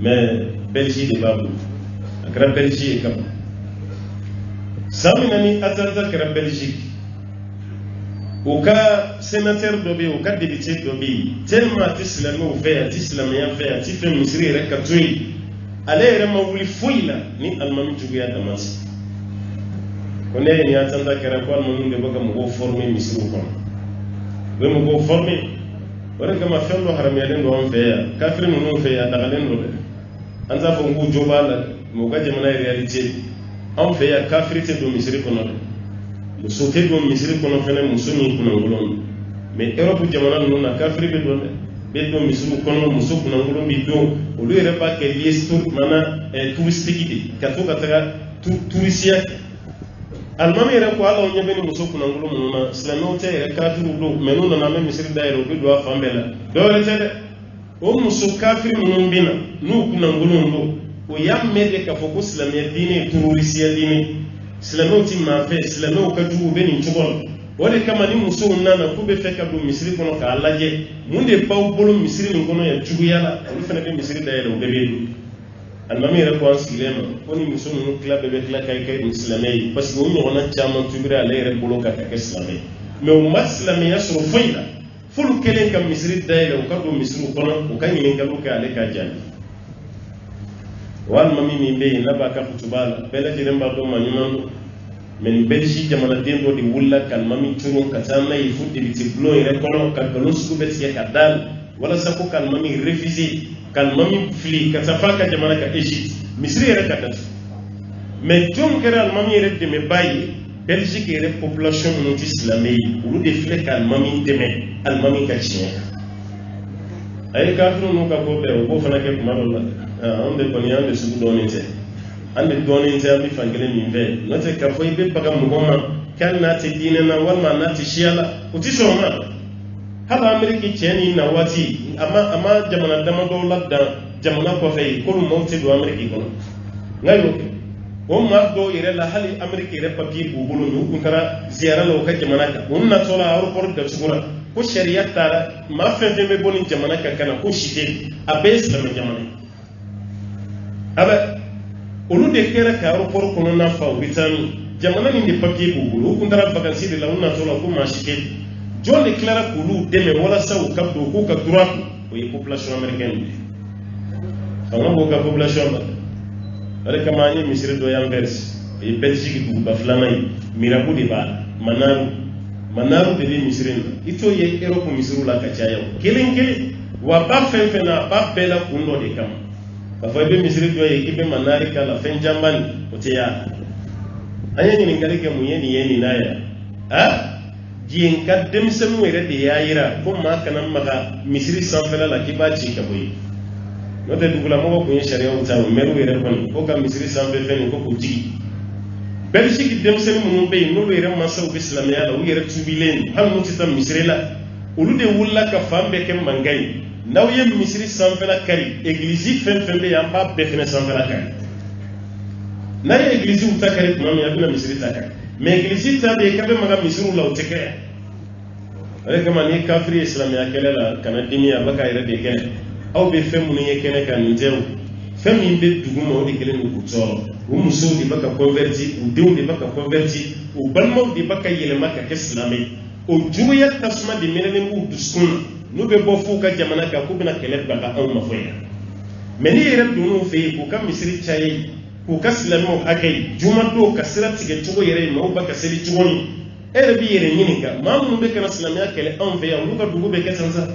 mais Belgique de babu akra Belgique kam saminani atanta kra Belgique oka sénateur dobi oka député dobi tellement islamé ou fait islamien fait ti fait misri rek katui ale rema wuli foila ni almami juguya damas koné ni atanta kra ko almami de boka mo former misri ko we mo former wala kama fello haram yalen do on feya kafir no feya dagalen do anza fo ngu jobala mo gaje mana reality on feya kafirite do misri kono do sote do misri kono fene musuni kono ngolon mais Europe jamana no na kafiri be do misri kono musu kono ngolon bi do o lu ere pa ke liestur mana touristique ka to ka taga tourisia almami ere ko ala onye beni muso kuna ngulu mununa islamo te ere kafiru do menuna na me misiri dairo do do afambela do retede o muso kafir munun bina nu kuna ngulu ndo o yamme de ka foko islamia dine tururisia dine islamo ti ma fe islamo ka du beni chugol wale kama ni muso nana kube feka do misiri kono ka alaje munde paw bolo misiri ngono ya jugu yala o fena be misiri dairo be be almami re ko ansilema koni muso no club be kla kay kay islamay parce que on a chama tubira ale re bolo ka ka islamay mais o maslami yasru fayda fulu kelen kam misri dayla o ka do misru kono o kan yin galu ka ale ka jani wal mami mi be na ba ka futubala bela jere mba do manyuman men belgi jamana dendo di wulla kan mami turun katana yi fudde bi tiblo re kono ka galon su be tiya ka dal wala sa ko kan mami refusé kan mami fli ka safaka jamana ka Egypte misri re ka dat mais tum kera mami re de me bayi Belgique re population non islamé ou de fle kan mami de me al mami ka chien ay ka fru no ka ko be o fana ke kuma wala on de koni ande su donite ande donite ami fangele mi ve no te ka foi be baga mo ma kan na te dine na wala na te shiala utiso ma haba Amerika cheni na wati ama jamana dama do ladda jamana ko fay ko mawte do Amerique ko ngayo o ma do yere la hali Amerique yere papier bu bulu ñu kara ziara lo ka jamana ka na tola aéroport de sura ko sharia tara ma fe me boni jamana ka kana ko shite abe islam jamana aba olu de kera ka aéroport ko na fa bitami jamana ni de papier bu bulu ko ndara vacances de la na tola ko ma shite John déclare kulu deme wala sa u kabdo ko ka droit ko yi population américaine on ko ka population ale kama ni misiri do yanvers e Belgique du ba flamay mirabu de ba manaru de misiri ito ye Europe misiru la ka chaya kelen wa ba fen na ba bela kundo de kam ba fa be misiri do ye kibe manari kala fen jambani o te ya anya ni ngari ke mu yeni na ya jien ka demsem were de yayira ko ma kanan maga misiri sanfela la kibaci ka boyi no de dugula mo ko yin sharia o taw meru were ko ka misiri sanfe fen ko ko jigi Belgique demsem mu be no were ma saw islamiya la were tubilen hal mu titam misiri la ulu de wulla ka fambe ke mangay naw ye misiri sanfela kari église fen be ya ba be fen sanfela kari na ye église u takari ko ma ya bina misiri takari mais église ta be kabe maga misuru la uteke ale kama ni kafiri islamia kele la kana dimi abaka ire de kele aw be femu ni kene kan ntew femu be duguma o de kele ni kutoro o muso di baka converti o dew di baka converti o balmo di baka yele maka islami o juya tasma di menene mu duskun no be bo fuka jamana ka ko bina kele baka aw mafoya mais ni ire dunu fe ko kam misri chaye ko kasilamo akai juma do kasira tige tugo yere ma ba kasiri tugo ni ere bi yere nyini ka ma mun be kana islamiya kele an fe ya luka dugo be kesansa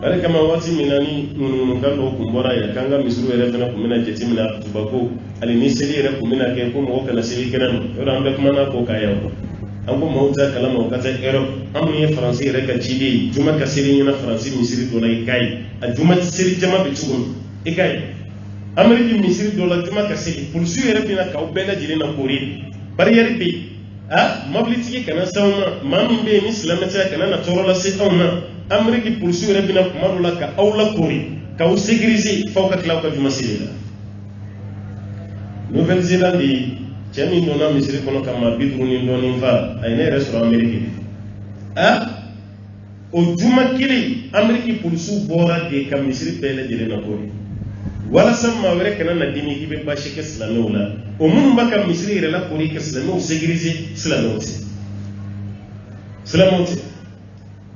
ale kama wati minani mun kan do kumbora ya kanga misuru yere fana kumina jeti mina tubako ali ni seli yere kumina ke ko mo kana seli kenan yoro ambe kuma na ko kaya ko an ko mauta kalama ko ta ero amun ye français yere ka chidi juma kasiri nyina français misiri do na kai a juma seli jama be tugo ikai Amérique misiri do la juma kasili pour su yere bina ka ubena jiri na kori barrière bi mobility kana sawma mamin be ni islamata kana na toro la se awna Amérique pour su yere bina kuma do la ka awla kori ka u sécuriser fawka klaw ka juma sili Nouvelle-Zélande chami do na misiri kono kama bidru ni do ni fa ay ne restaurant Amérique o juma kili Amérique pour su bora de ka misiri bele jiri na kori wala samma were kana na dimi gibe ba shi ke islamu la o mun baka misri ire la kori ke islamu segirize islamu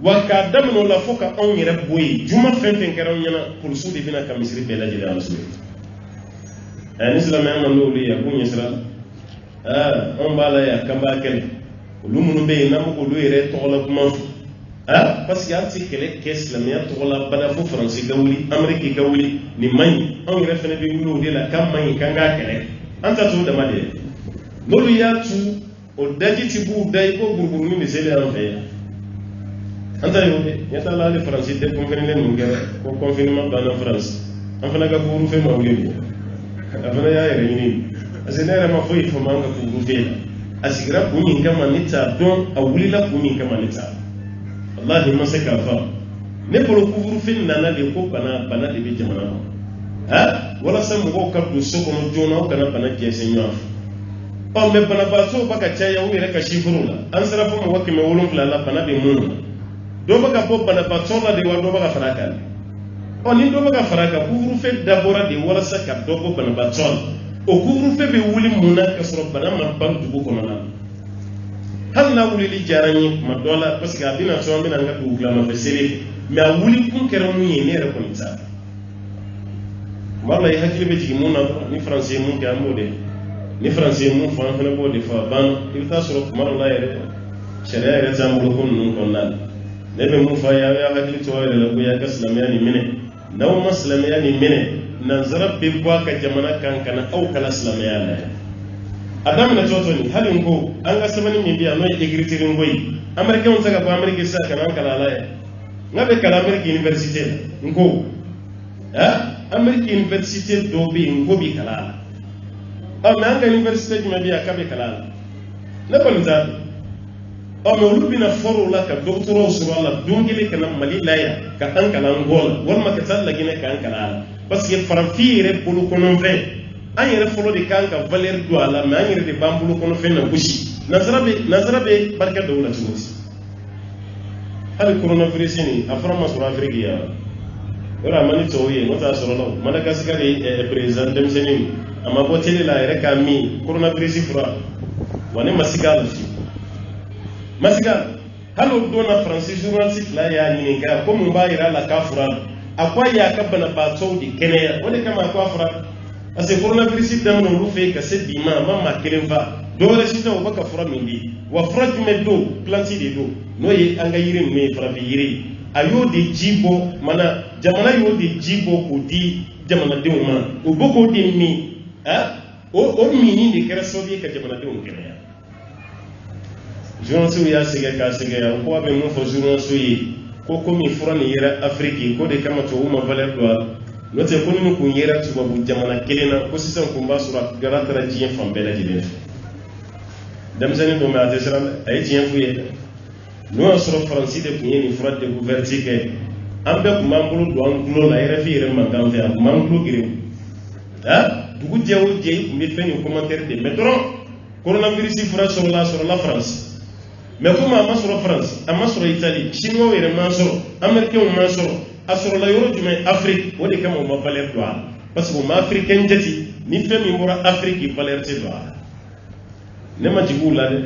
wa ka damno la foka on yere boyi juma fenten karam nyana pour sudi bina ka misri be la jira rasul an islam ya man lo ya kunya sira on bala ya kamba kel lu mun be na mo lo yere to la kuma parce que anti kele ke islamia to la bana fo français gawli amérique gawli ni mani on yere fene be wulo de la kam mani kanga kele anta to da made lolu ya tu o daji ti bu dai ko burburu ni sele an fe anta yo de ya ta la le français de confinement mun ga ko confinement dans la France an fana ga buru fe ma wuli afana ya yere ni asenera ma foi fo manga buru fe asigra kunyi kama nita don awulila kunyi kama nita wallahi man se ka fa ne polo kufuru fin nana de ko bana de be jamana wala sam mo ka do so ko jona o kana bana ke se nyaa o me bana ba so baka chaya o yere ka shifuru la an sara fo mo wakime wolon kala la bana be mun do baka bo bana ba so la de wa do baka faraka o ni do baka faraka kufuru fe dabora de wala sa ka do bo bana ba so o kufuru fe be wuli munna ka so bana man ban dubu ko na hal na wuli li jarani ma dola parce que abina so amina nga du glama be sere mais a wuli kun kera mu yene re ko nta wallahi hakili be jigi munna ni français mun ke amode ni français mun fa fa bo de fa ban il ta soro kuma la yere sharia yere tambulo kun nun kon nan ne be mun fa ya hakili to yere la ko ya kaslamiya ni mine naw maslamiya ni mine nan zarab be kwa ka jamana kan kana au kala islamiya la adam na toto ni halin ko an ga samani mi biya no egritirin goyi amerika on saka ko amerika sa kana kala la ngabe kala amerika university ngo amerika university do bi ngo bi kala na nga university mi biya kabe kala na ko nza o me olu bina foro la ka docteur sur la dongele kana mali laya ka ankala ngol wal ma ka talla gine ka ankala parce que farafire bulu kono fe an yɛrɛ fɔlɔ de kan ka valeur don a la mais an yɛrɛ de b'an bolo kɔnɔ fɛn na gosi nazara bɛ barika dɔw la cogo di hali coronavirus nin a fɔra ma sɔrɔ Afiriki yan yɔrɔ a ma ni tɔw ye n'o t'a sɔrɔ la Madagascar président denmisɛnnin a ma bɔ télé la a yɛrɛ k'a min coronavirus fura wa ne ma sigi a la fiyewu ma sigi a la hali o don na Faransi journaliste fila y'a ɲininka ko mun b'a yira a la k'a fura a ko a y'a ka banabaatɔw de kɛnɛya o de kama a ko a fura parce que coronavirus daminɛ olu fɛ yen ka se bi ma a ma maa kelen fa dɔwɛrɛ si tɛ o bɛ ka fura min di wa fura jumɛn don plante de don n'o ye an ka yiri ninnu ye farafin yiri a y'o de ji bɔ mana jamana y'o de ji bɔ k'o di jamanadenw ma o bɔ k'o de min o minni de kɛra sababu ye ka jamanadenw kɛnɛya journaliste y'a sɛgɛn k'a sɛgɛn ko a bɛ mun fɔ journaliste ye ko komi fura nin yera Afiriki ko de kama tubabu ma valeur don a la n'o tɛ ko ni kun yera tubabu jamana kelen na ko sisan kun b'a sɔrɔ a gara taara diɲɛ fan bɛɛ lajɛlen fɛ denmisɛnnin don mais a tɛ siran dɛ a ye tiɲɛ f'u ye n'o y'a sɔrɔ Faransi de kun ye nin fura découverte kɛ an bɛɛ kun b'an bolo don an tulo la RFI yɛrɛ mankan fɛ a kun b'an tulo girin dugu jɛ o jɛ i kun bɛ fɛn nin commentaire de mais dɔrɔn coronavirus fura sɔrɔla Faransi mais comme a ma sɔrɔ Faransi a ma sɔrɔ Italie chinois yɛrɛ ma sɔrɔ américain ma sɔrɔ a sɔrɔla yɔrɔ jumɛn Afrique o de kama o ma valeur don a la parce que o ma africain jati ni fɛn min bɔra Afrique valeur tɛ don a la ne ma jigin u la dɛ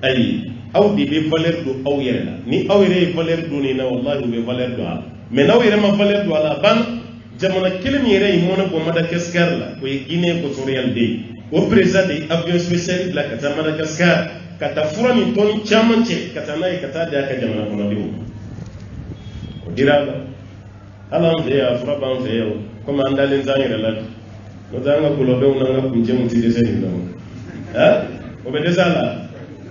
ayi aw de bɛ valeur don aw yɛrɛ la ni aw yɛrɛ ye valeur don nin na wallahi u bɛ valeur don a la mais n'aw yɛrɛ ma valeur don a la a banna jamana kelen min yɛrɛ ye mɔnɛ bɔ Madagascar la o ye Guinée équatoriale de ye o président de ye avion spécial bila ka taa Madagascar ka taa fura nin tɔni caman cɛ ka taa n'a ye ka taa di a ka jamana kɔnɔdenw ma o dira a la hali an fɛ yan fura b'an fɛ yan komi an dalen t'an yɛrɛ la n'o tɛ an ka gɔlɔbɛw n'an ka kuncɛw tɛ dɛsɛ nin na o bɛ dɛsɛ a la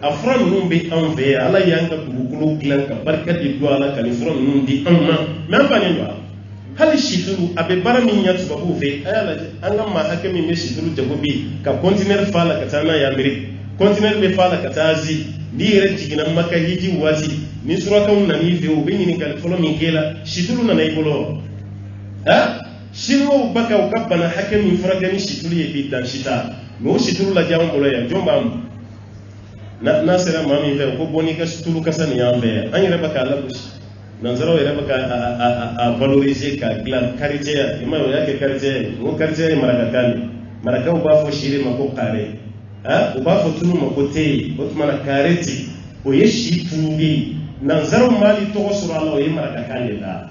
a fura ninnu bɛ anw fɛ yan ala y'an ka dugukolo dilan ka barika de don a la ka nin fura ninnu di anw ma mais an bannen don a la hali situlu a bɛ baara min ɲɛ tubabuw fɛ a y'a lajɛ an ka maa hakɛ min bɛ situlu jago bi ka conteneur fa la ka taa n'a ye Amérique conteneur bɛ fa la ka taa Asie n'i yɛrɛ jiginna Maka hiji waati ni surakaw nan'i fɛ u bɛ ɲininkali fɔlɔ min k'e la situlu nana i bolo chinois ba ka u ka bana hakɛ min furakɛ ni situlu ye bi dan si t'a mais o situlu lajɛ anw bolo yan jɔn b'an n'a sera maa min fɛ ko bɔ n'i ka situlu kasa nin y'an fɛ yan an yɛrɛ bɛ k'a lagosi nanzaraw yɛrɛ bɛ ka valoriser k'a dilan karitiya i ma ye o y'a kɛ karitiya ye n ko karitiya ye marakakan de marakaw b'a fɔ si de ma ko kare u b'a fɔ tulu ma ko te o tuma na kare ten o ye si tulu de ye nanzaraw m'ali tɔgɔ sɔrɔ a la o ye marakakan de la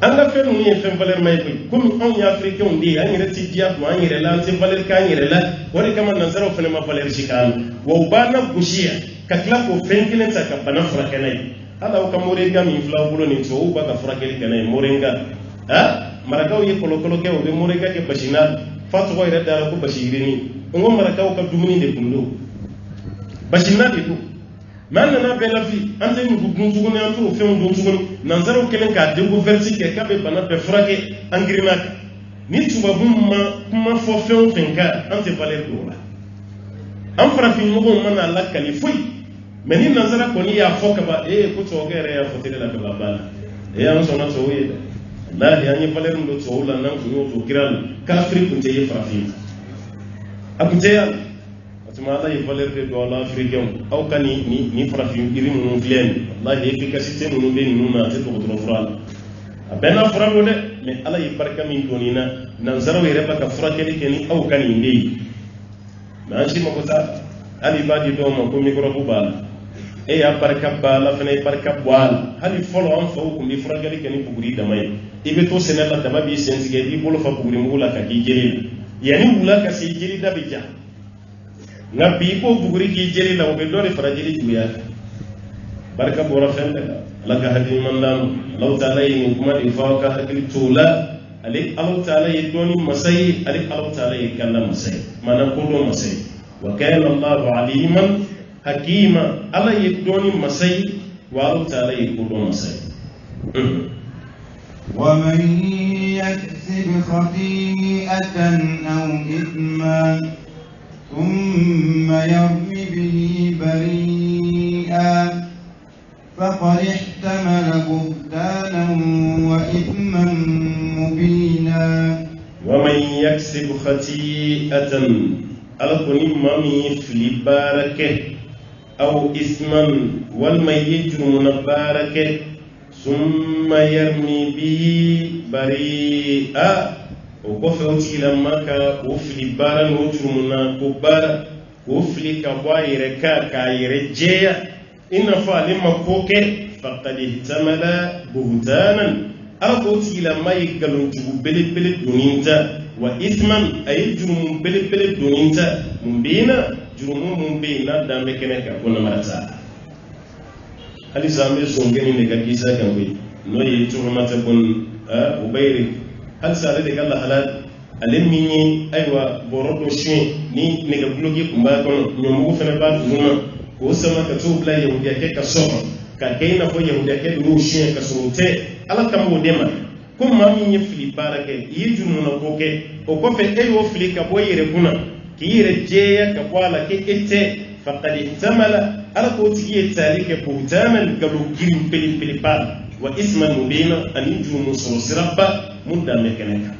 an ka fɛn ninnu ye fɛn valeur ma ye koyi komi anw ye africains de ye an yɛrɛ tɛ diya don an yɛrɛ la an tɛ valeur k'an yɛrɛ la o de kama nanzaraw fana ma valeur si k'an na wa u b'an lagosi yan ka tila k'o fɛn kelen ta ka bana furakɛ n'a ye hali aw ka moringa min filɛ aw bolo nin tubabuw b'a ka furakɛli kɛ n'a ye moringa marakaw ye kɔlɔkɔlɔ kɛ u bɛ moringa kɛ basi na fa tɔgɔ yɛrɛ dara ko basi yirini n ko marakaw ka dumuni de tun don basi na de don mais an nana bɛɛ lafi an tɛ nugu dun tuguni an t'o fɛnw dun tuguni nanzaraw kɛlen k'a découverte kɛ k'a bɛ bana bɛɛ furakɛ an girinna kan ni tubabu ma kuma fɔ fɛn o fɛn kan an tɛ valeur don o la an farafinɲɔgɔnw mana lakali foyi mais ni nanzara kɔni y'a fɔ kaban ko tubabukɛ yɛrɛ y'a fɔ tele la kaban banna an sɔnna tubabu ye dɛ lahi an ye valeur min don tubabu la n'an tun y'o to kira la kafiri tun tɛ ye farafin a tun tɛ yan o tuma ala ye valeur de don aw la africains aw ka ni farafin yiri ninnu filɛ nin wallahi efficacité ninnu bɛ ninnu na a tɛ dɔgɔtɔrɔ fura la a bɛɛ n'a fura don dɛ mais ala ye barika min don nin na nanzaraw yɛrɛ bɛ ka furakɛli kɛ ni aw ka nin de ye mais an si mako t'a la hali b'a di dɔw ma ko microbe b'a la e y'a barika b'a la fana ye barika bɔ a la hali fɔlɔ an faw tun bɛ furakɛli kɛ ni buguri dama ye i bɛ to sɛnɛ la dama b'i sen tigɛ i b'i bolo fa buguri mugu la ka k'i jeli la yanni wula ka se jeli da bɛ ja nka bi i k'o buguri k'i jeli la o bɛ dɔ de fara jeli juguya kan barika bɔra fɛn bɛɛ la ala ka hakili ɲuman d'an ma alahu taala ye nin kuma de fɔ aw ka hakili to o la ale alahu taala ye dɔnni masa ye ale alahu taala ye kanda masa ye maanaam kodɔn masa ye wa kana allahu aliman hakima ala ye dɔnni masa ye wa alahu taala ye kodɔn masa ye ومن يكسب خطيئة أو إثما ثم يرم به فقد احتمل بهتانا وإثما مبينا ومن يكسب خطيئة ألقني مامي في باركه أو إثما والمن يجرم باركه ثم يرمي به بريئا وكفوتي لما كوفلي بارا وجرمنا كبارا كوفلي كواير كايرجيا إن فالما كوكي فقد احتمل بهتانا ألقوتي لما يقلون جبو بلي بلي دونينتا وإثما أي جرم بلي بلي دونينتا مبينا جرم مبينا دامكنك كنا مرتا هل زامي سونغني نكاكيسا كنوي نوي تهمة كن وبيري هل سالتك الله حلال ألميني أيوة بورودو شوين ني نكابلوكي كمباكون نيومو فنبات هنا وسما كتوب لا يهوديا كيكا صوفا كاكينا فو يهوديا كيكا روشين كسروتي ala kambo dema ko mami fili barake yijunu na koke o ko fe e wo fili ka boyere kuna ki yire jeya ka kwala ke ette faqad ihtamala ala ko tiye tarike butaman galu girim pili pili pa wa isman mubina an yujunu sirabba mudda mekeneka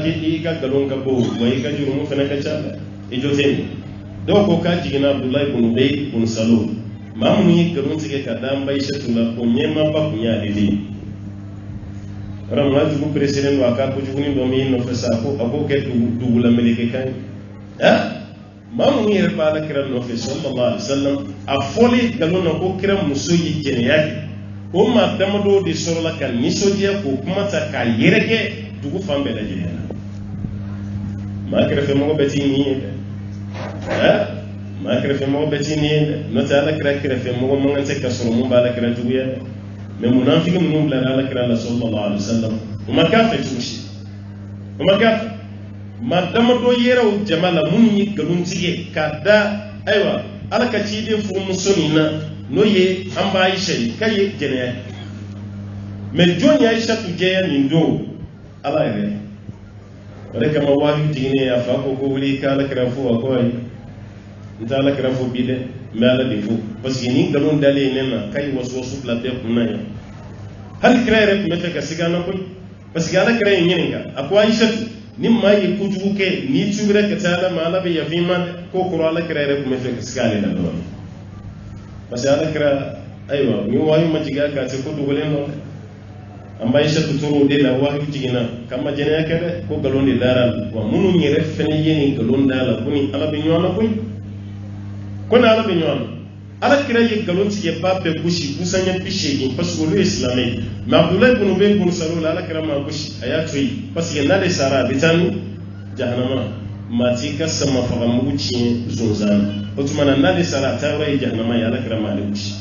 ki ka galon ka bo way ka juru mu fana ka chala e joteni do ko ka jigina abdullah ibn ubay ibn salul mamu yi galon tige ka dan bai shatula ko nyema ba kunya dili ram waju ko president wa ka ko juguni do mi no fesa ko abo ke dugula melike kan mamu yi repa la kiran no fe sallallahu alaihi wasallam afoli galon ko kiran musoyi jene yake o ma damado di sorola kan nisojiya ko kuma ta ka yereke dugu fambe la jene ma kira fe mo beti ni ma kira fe mo beti ni no ta la kira fe mo mo ngante ka soro mo bala kira dugu ya me munafiqun mo bla la kira la sallallahu alaihi wasallam o ma ka fe tushi o ma ka ma damado yeraw jamala mun yi galun tige kada aywa alaka ci de fu musonina no ye amba aisha kaye jene me joni aisha tuje ni ndo ala ire wala kama wahi tigine ya fa ko wuli kala krafu ko ay ntala krafu bide mala defu parce que ni galon dale nena kay wasu plate kunna ya hal krere me fe ka sigana ko parce que ala krere nyenga akwa aisha nim ma yi kujuke ni tubira ka tala mala be yafima ko ko ala krere me fe ka sigale da do parce que ala kra aywa mi wahi majiga ka te ko dugule no amba isha tuturu de la wahi tigina kama jene yake ko galonde daral wa munu nyere fene yeni galonda la kuni ala be nyona kuni kona ala be nyona ala kira ye galon tige babbe bushi busanya pishe parce que le islamé ma abdullah ibn ubay ibn salul ala kira ma bushi ayatui parce que nade sara bitanu jahannama matika sama fa muguci zunzana otumana nade sara tawra jahannama ya ala kira ma bushi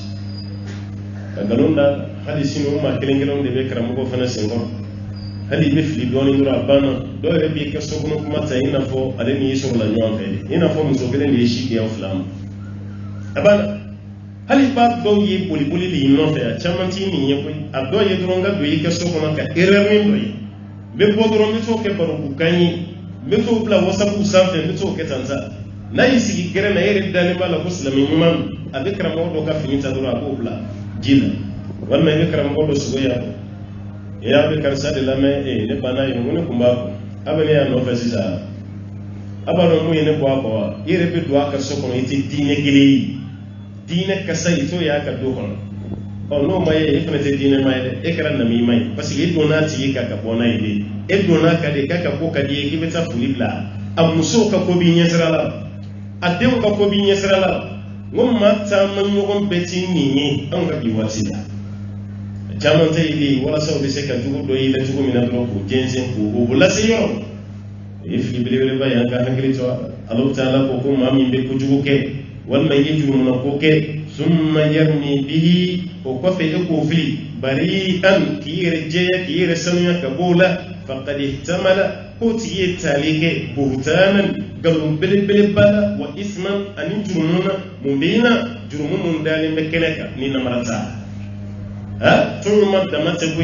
galonda hali sinu ma kelengelon de be karamugo fana sengo hali be fili doni nura bana do re bi ke sokono kuma ta ina fo ale ni so la nyon fe ina fo muso kelen de shi ke flam abana hali ba do yi boli boli li no fe a chamanti ni ye ko ado ye dronga do yi ke sokono ka erreur ni do yi be bo dron mi so ke baro ku kanyi be so bla wasabu sanfe be so ke tanza na yi sigi gere na yere dale bala ko islamin imam abe karamo do ka finita do ko bla jina wannan ne karam godo sugoya ya be karsa de lame ne bana yi mun kuma abane ya no fasisa abano mu ne bo ko yere be do aka sokon yiti dine gili dine kasai to ya ka do kono o no maye e fene te dine maye de e karan na mi mai parce que donati ka ka bona ide e dona ka de ka ko ka de ki beta fulibla amuso ka ko bi nyesrala adew ka ko bi nyesrala ngom mata man ngogon beti ni an ga bi wasila jaman tay li wala saw be se ka jugo do yi la jugo mi na do ko jensen ko bo la se yo e fi bele ba ya ga hankali to Allah taala ko ko mami be ko jugo ke wal man yijuru na ko ke summa yarmi bihi ko ko fe ko fi bari'an kire je kire sanuya ka bola faqad ihtamala ko tiye talike buhtanan galum bele bele bala wa isman an jurumuna mubina jurumun dalin bekeleka ni namarata ha turma damate bu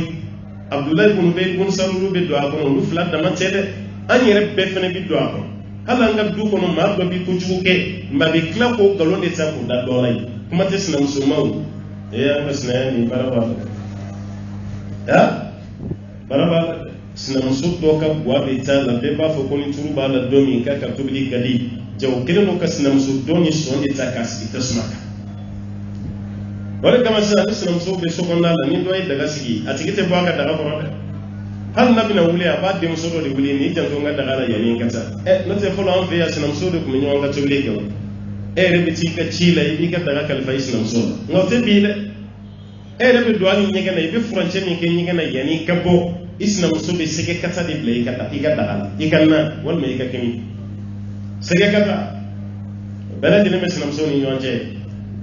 abdullah ibn ubay ibn salulu be do akono lu flat damate de an yere be fene bi do akono hala nga du kono ma do bi ko juke ma be kla ko galonde ta ko da dolay kuma te sina musulman ya masna ni baraba ya baraba sinamso do ka bwa be ta la be ba fo ko ni turu ba la do mi ka ka tubli kali jaw kelen no ka sinamso do ni so ni ta kasi tasmaka wala kama sinamso be so ko na la ni do ay daga sigi atigite bwa ka daga ko hal nabi na wuli a ba dem so do de wuli ni janto nga daga la yani kata no te folo an fe ya sinamso de ko mi nyonga tubli ko rebeti ka chila ibi ka daga kalfa sinamso ngote bile rebe do ani nyega na ibe frontier mi ke nyega na yani kabo sinamso be sege kata de ble kata iga daga ikanna wal me ka kemi sege kata bala de me sinamso ni nyonje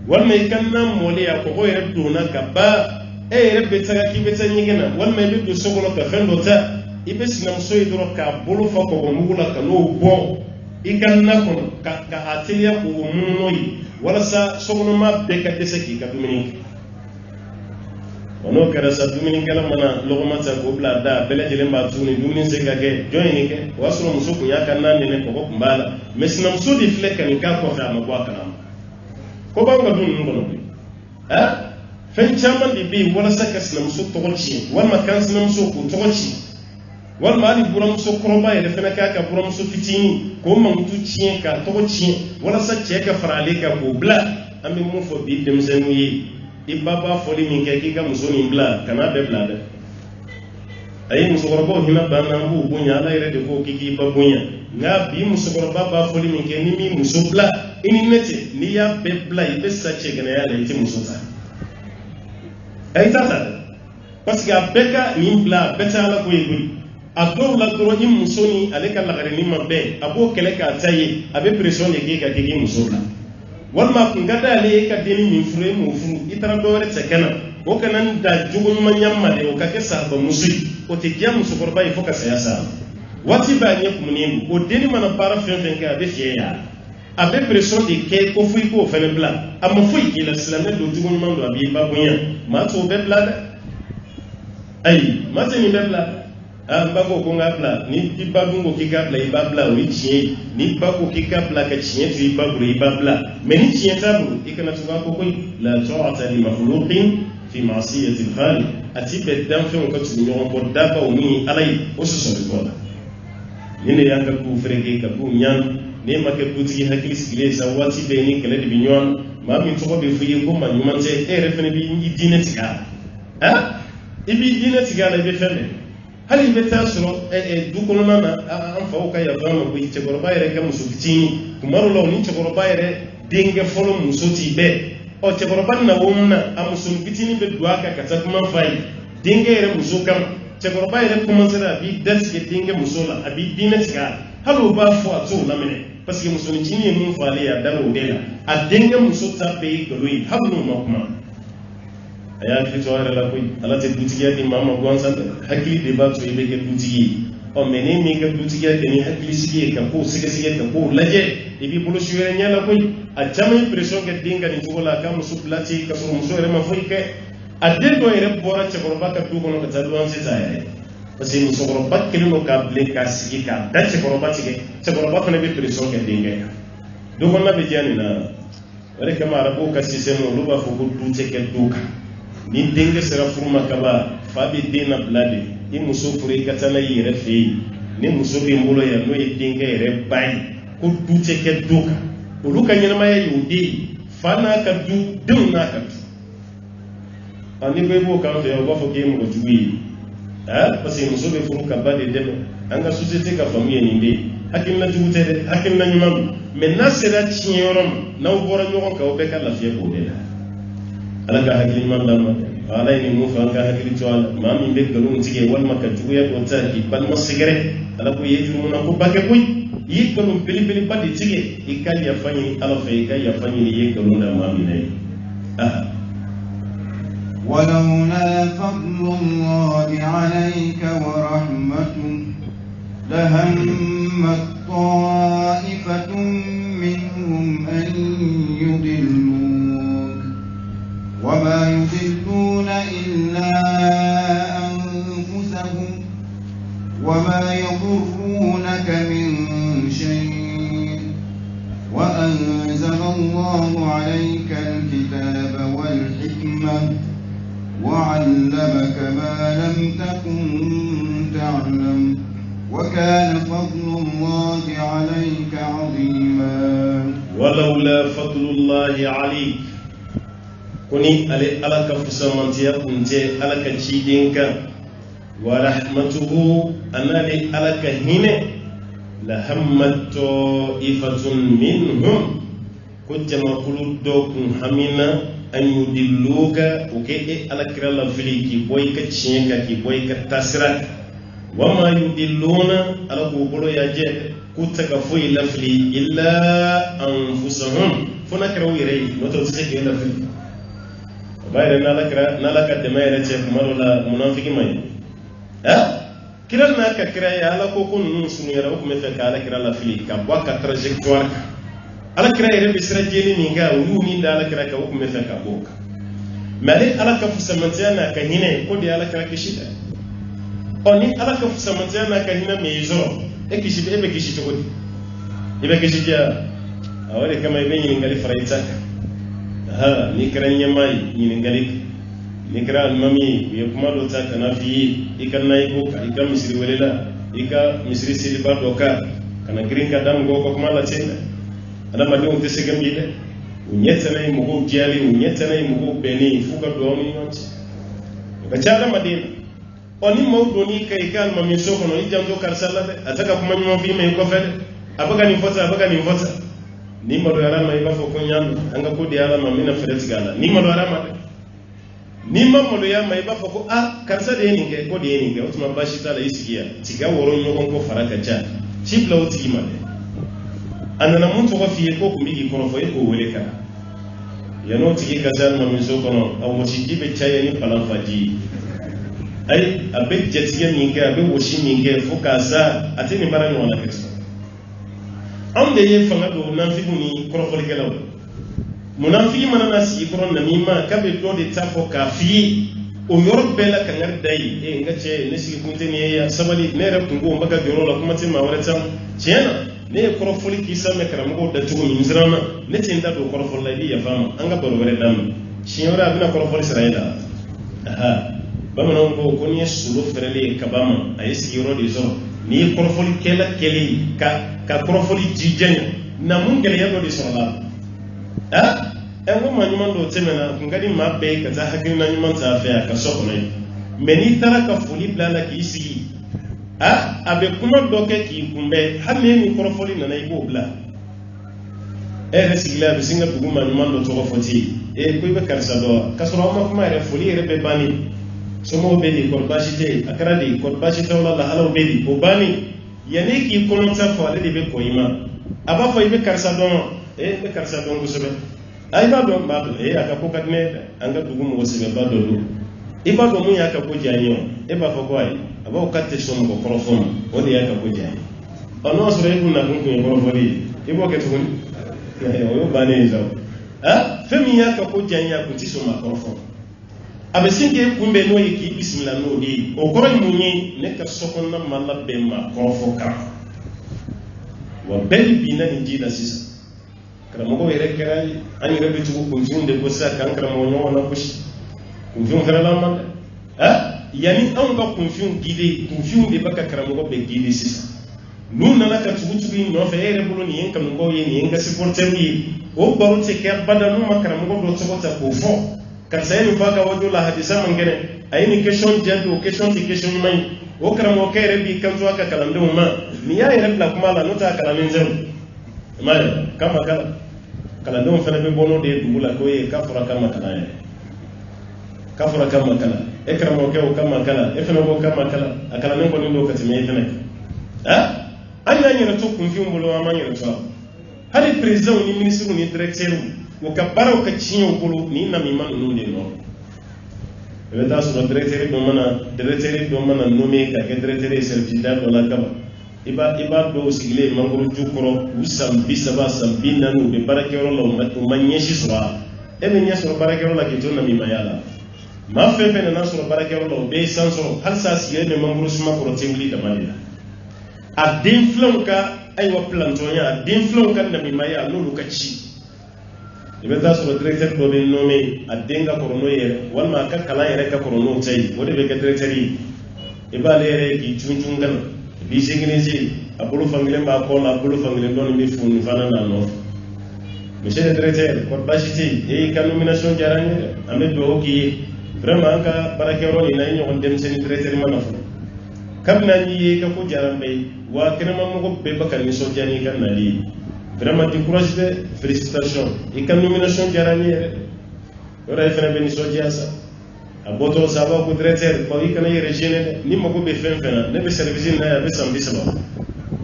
wal me kanna mole ya ko rebe do na kaba rebe taga ki beta nyega na wal me be do sogolo ka fendo ta ibe sinamso idro ka bolo fa ko mugula ka no bo ikanna ko ka atelier ko munoi wala sa sogolo ma be ka deseki ka dumini ono kara sa dumini kala mana logoma ta ko bla da bele jele ma tuni dumini se ka ke joini ke wasro muso ku ya kanna ne ko ko mbala mesna muso di fleka ni ka ko fa ma kwa kana ko ba nga dun ngono ha fen chaman di bi wala sa kasna muso to golchi wal makan sna muso ku to golchi wal mali buram so kroba ele fena ka ka buram so fitini ko mangutu chien ka to chien wala sa che ka farale ka ko bla ami mu fo bi dem zenu yi ibaba foli min ke ki ka muso ni bla kana be bla de ay muso korbo hina bana bu bunya ala ire de ko kiki ba bunya nga bi muso korba ba foli min ke ni mi muso bla ini nete ni ya be bla ibe sa che gana ya le ti muso ta ay tata parce que abeka ni bla beta ala ko yibuli adow la doro im musoni ale ka lagare ni mabbe abo kele ka tayi abe pression ke ka ke muso la walma ngada ale ka deni min fure mu fu itara dore tekana o kanan da jugun manyamma de o ka ke sahaba musi o te jam muso korba ifo ka saya sa wati ba nye kumuni o deni mana para fen ka abe fiya abe pression de ke ko fu ko fene bla amma fu ke la islamé do jugun man do abi ba bunya ma to be bla ay ma te ni be bla bago ko ngabla ni dibadungo kikabla ibabla wichie ni bago kikabla ka chie tu ibabru ibabla meni chie tabu ikana tuba ko la ta'ata li makhluqin fi ma'siyati al-khaliq atibe dan fe ko tu nyon ko daba uni alay o so so ko ni ne yanga ku frege ka ku nyan ne make butigi hakili sigile sa wati be ni kala di nyon ma mi to ko be fuyi ko ma nyuma te refene bi ni dinetiga ibi dinetiga la be femme hali be ta soro du kono na an fa o ka ya fama ko ci goroba yere ka musu fitini kumaru law ni ci goroba yere dinga folo musu ti be o ci goroba na wonna am musu fitini be duwa ka ta kuma fai dinga yere musu kam ci goroba yere kuma sara bi das ke dinga musu la abi dinatiga halu ba fo ato la mene parce que musu ni tini mun fale ya dalo dela a dinga musu ta be goloi halu ma kuma aya ki to ara la koy ala te dutiya di mama gon sant hakili de ba to ibe ke dutiyi o meni mi ke dutiya ke ni hakili sigi ka ko sige ka ko laje ibi bulu shuere nyala koy a jamay pression ke dinga ni to la kam su plati ka so muso re ma foy ke a de do ere bora che ko ba ka du ko no ka talu an se taye parce que muso ko ba ke no ka ble ka sigi ka da che ko ba che ko ba fa ne bi pression ke dinga do ko na be jani na re kama rabo ka sisemo lu ba fo ko du che ke du ka ni dinga sera furma kaba fabi dina blade i muso fure katana yere fe ni muso bi mbulo ya no dinga yere bai ko dute ke duka uluka nyina ma ya yudi fana ka du dum na ka ani be bo kan fe o fo ke mo juwi parce que muso be furu kaba de debe anga société ka famille ni de hakim na jute de hakim na nyuma mais na sera chiorom na o bora nyoko ka o be ka la fie ko de ala ka hakili man dama ala ni mu fa ka hakili to ala ma min be galum tige wal makka tuya to ta ki bal masigere ala ko yeju mun ko bake koy yi galum bili bili badi tige ikal ya fani ala fa ikal ya fani ni ye galum da ma min ay ولولا فضل الله عليك ورحمته لهمت طائفة منهم أن يضلوك وما يضلون إلا أنفسهم وما يضرونك من شيء وأنزل الله عليك الكتاب والحكمة وعلمك ما لم تكن تعلم وكان فضل الله عليك عظيما ولولا فضل الله عليك كوني على كفسمانتيا كنت على كشيدينك ورحمته أنا على كهينة لهمت طائفة منهم كنت مقول دوكم همنا أن يدلوك وكي على كرلا فيكي بويك تشينك كي بويك تسرك وما يدلون على كوبلو يجد كنت كفوي لفلي إلا أنفسهم فنكروا يري نتوسك لفلي بعد نالك الدماء رجع مرولا منافق ماي كلا ناك كراي على كوكون نسوني راوك مثل كلا كرا لفلي كبوا كتراجكتوار على كراي ربي سرجيني نيجا ويومين على كرا كوك مثل كبوك مالي على كفسمتيانا كهينة كودي على كرا كشيتا أني على كفسمتيانا كهينة ميزور إكشيت إبى كشيت كودي إبى كشيت يا أولي كما يبين ينقل فريتك nikra nyamai nyingalik nikra mami yekumado taka na fi ikanna iko ika misri welela ika misri silba doka kana gringa dam go ko mala tena ana mali on tese gambide unyetsa nay mugo jali unyetsa nay mugo beni fuka do ni yonti ga chala madina oni mawdoni kay kan mami soko no ijamdo karsala de ataka kuma nyimo fi me ko fede abaga ni fota ni malo yarama ibafo ko nyam anga ko di yarama mina feret gala ni malo yarama ni malo yarama ibafo ko karsa de ni ko de ni ke utuma bashi tala isigia tiga woro nyoko ko faraka cha chipla uti male anana muntu ko fiye ko kumigi ko fo ko weleka yano tigi kazan mami so kono aw mo tigibe chaya ni palan faji ay abe jetiye ni ke abe woshi ni ke fo kaza atini marani wala kesto amde ye fanga do nafigu ni korofoli kelaw munafiki manana si koron namima kabe do de tapo kafi o yoro bela kangar dai ngache nesi kunteni ya sabali nere tungo mbaga joro la kuma tima wala tam chena ne korofoli kisa me karamugo da tugo minzrana ne tinda do korofoli la ya fama anga boro wala dam shinyora abina korofoli saraida bama non ko koni sulu ferele kabama ayesi yoro de zo ni korofoli kela keli ka korofoli jijenya na mungele yado de sola engo manyuman do temena ngadi mabbe ka ta hakina na nyuman ta fa ka sokone meni tara ka fuli blala ki isi abe kuma doke ki kumbe hamme ni korofoli na ibo bla resigla be singa bugu manyuman do to foti ko be karsa do kasro ma kuma re fuli re be bani somo be di korbashite akara di korbashite wala la halaw be di o bani yani ki kono ta fo ale be ko ima aba fo be karsa don be karsa don go sobe ay ba don ba do aka ko kadne anga dugu mo sobe ba do do iba do mu aka ko janyo e ba fo ko ay aba o katte so mo korofon o de aka ko janyo ono so re kun na kun ko korofori ibo ke tun o yo bane zo femi aka ko janyo ko ti so ma korofon abesinge kumbe no yiki bismillah no di o koro munyi ne ka sokon na mala be ma kofoka wa beli bina injila sisa kala mo ko ere kerai ani rebe tu ko njunde ko sa kan kala mo no na kushi kunjun kala la man yani an ba kunjun gide kunjun de baka kala mo ko be gide sisa nun na ka tubutu no fe ere bulu ni en kan ko ye ni en ga supporter wi o baru te ke badanu makara mo ko do to ko fo karsayeni faga wajola hadisa mangene ayini question jando question ti question mai o karamo kere bi kanto aka kalamde umma ni ya ire bla kuma la nota kalamen zero male kama kalamde um fana be bono de dugula ko ye kafura kama kala e karamo ke o kama kala e fana ko kama kala akala men ko ni do katime fana anya nyira to kun fi mbulo amanya to hali president ni ministre ni directeur ukabara ukachinya ukulu ni na mimano nune no eveta so directeur do mana nome ka ke directeur service da do la kaba iba do sigile mangoro jukoro usam bisaba sambina no be barakero lo manyeshi swa eme nyeso barakero la ke tona mimayala ma fefe na so barakero lo be sanso hal sa siye me mangoro suma ko tengli da malila adin flonka ay wa plantonya adin flonka na mimaya no lukachi ibe ta so directeur do be nommé a denga korono yere walma ka kala yere ka korono tay wode be ka directeur yi iba lere ki tuntungal bi segini abulu famille ba ko la abulu famille don mi fu ni fana na no monsieur le directeur ko bashiti e ka nomination jarani ame do ki vraiment ka barakero ni nay ñoo dem sen directeur ma nafa kam na ni ka ko jarambe wa kenema mo ko be bakal ni so jani kan na li vraiment di courage de félicitations e ka nomination jarani ora fena ben so jasa aboto saba ko directeur ko ikana yere jene ni mo ko be fen fena ne be service na ya be sambi saba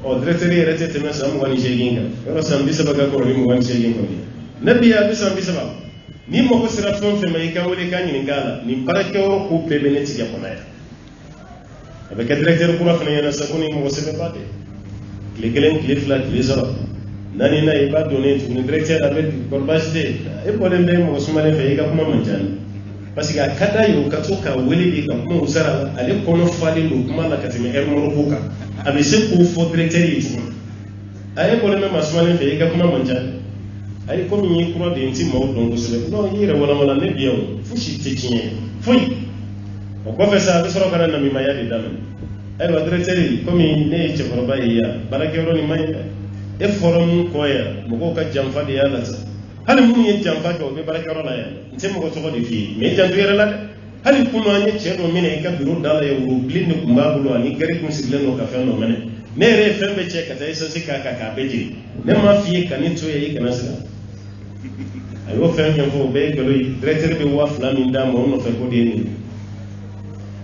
o directeur yere tete men sam wani jeginga ora sambi saba ka ko ni mo wani jeginga ni nabi ya be sambi saba ni mo ko sira fen fen mai ka wole ka ni ngala ni barake o ko be beneti ya kona ya abe ka directeur ko rafna yana sakuni mo ko sebe pate klegelen klefla klezara nani na iba donné tu ni directeur abe ko basite e ko le be mo sumale fe ka kuma manjani parce que kada yo katoka wele bi ka kuma usara ale kono fali lo kuma la katime hermo ruka abe se ko fo directeur yi tu ay ko le me masumale fe ka kuma manjani ay ko mi kuro de nti mo don ko sebe no yire wala ne biyo fushi tekinye fuyi ko fe sa be soro kana na mi mayadi damen ay wa directeur yi ko mi ne che ko ya barake ro ni may e forum ko ya mo ko ka jamfa de ya la hali mun ye jamfa ko be baraka ro la ya nte mo ko to de fi me jantu yere la de hali kuno anye che do mine ka biro dala ya wuro blinde kumba bulo ani gari kun sigle no ka fe no mene ne re fembe che ka tay so sika ka beji ne ma fi ka ni to ye kana sila ayo fembe fo be galo directeur be wa flamin da mo no fe ko de ni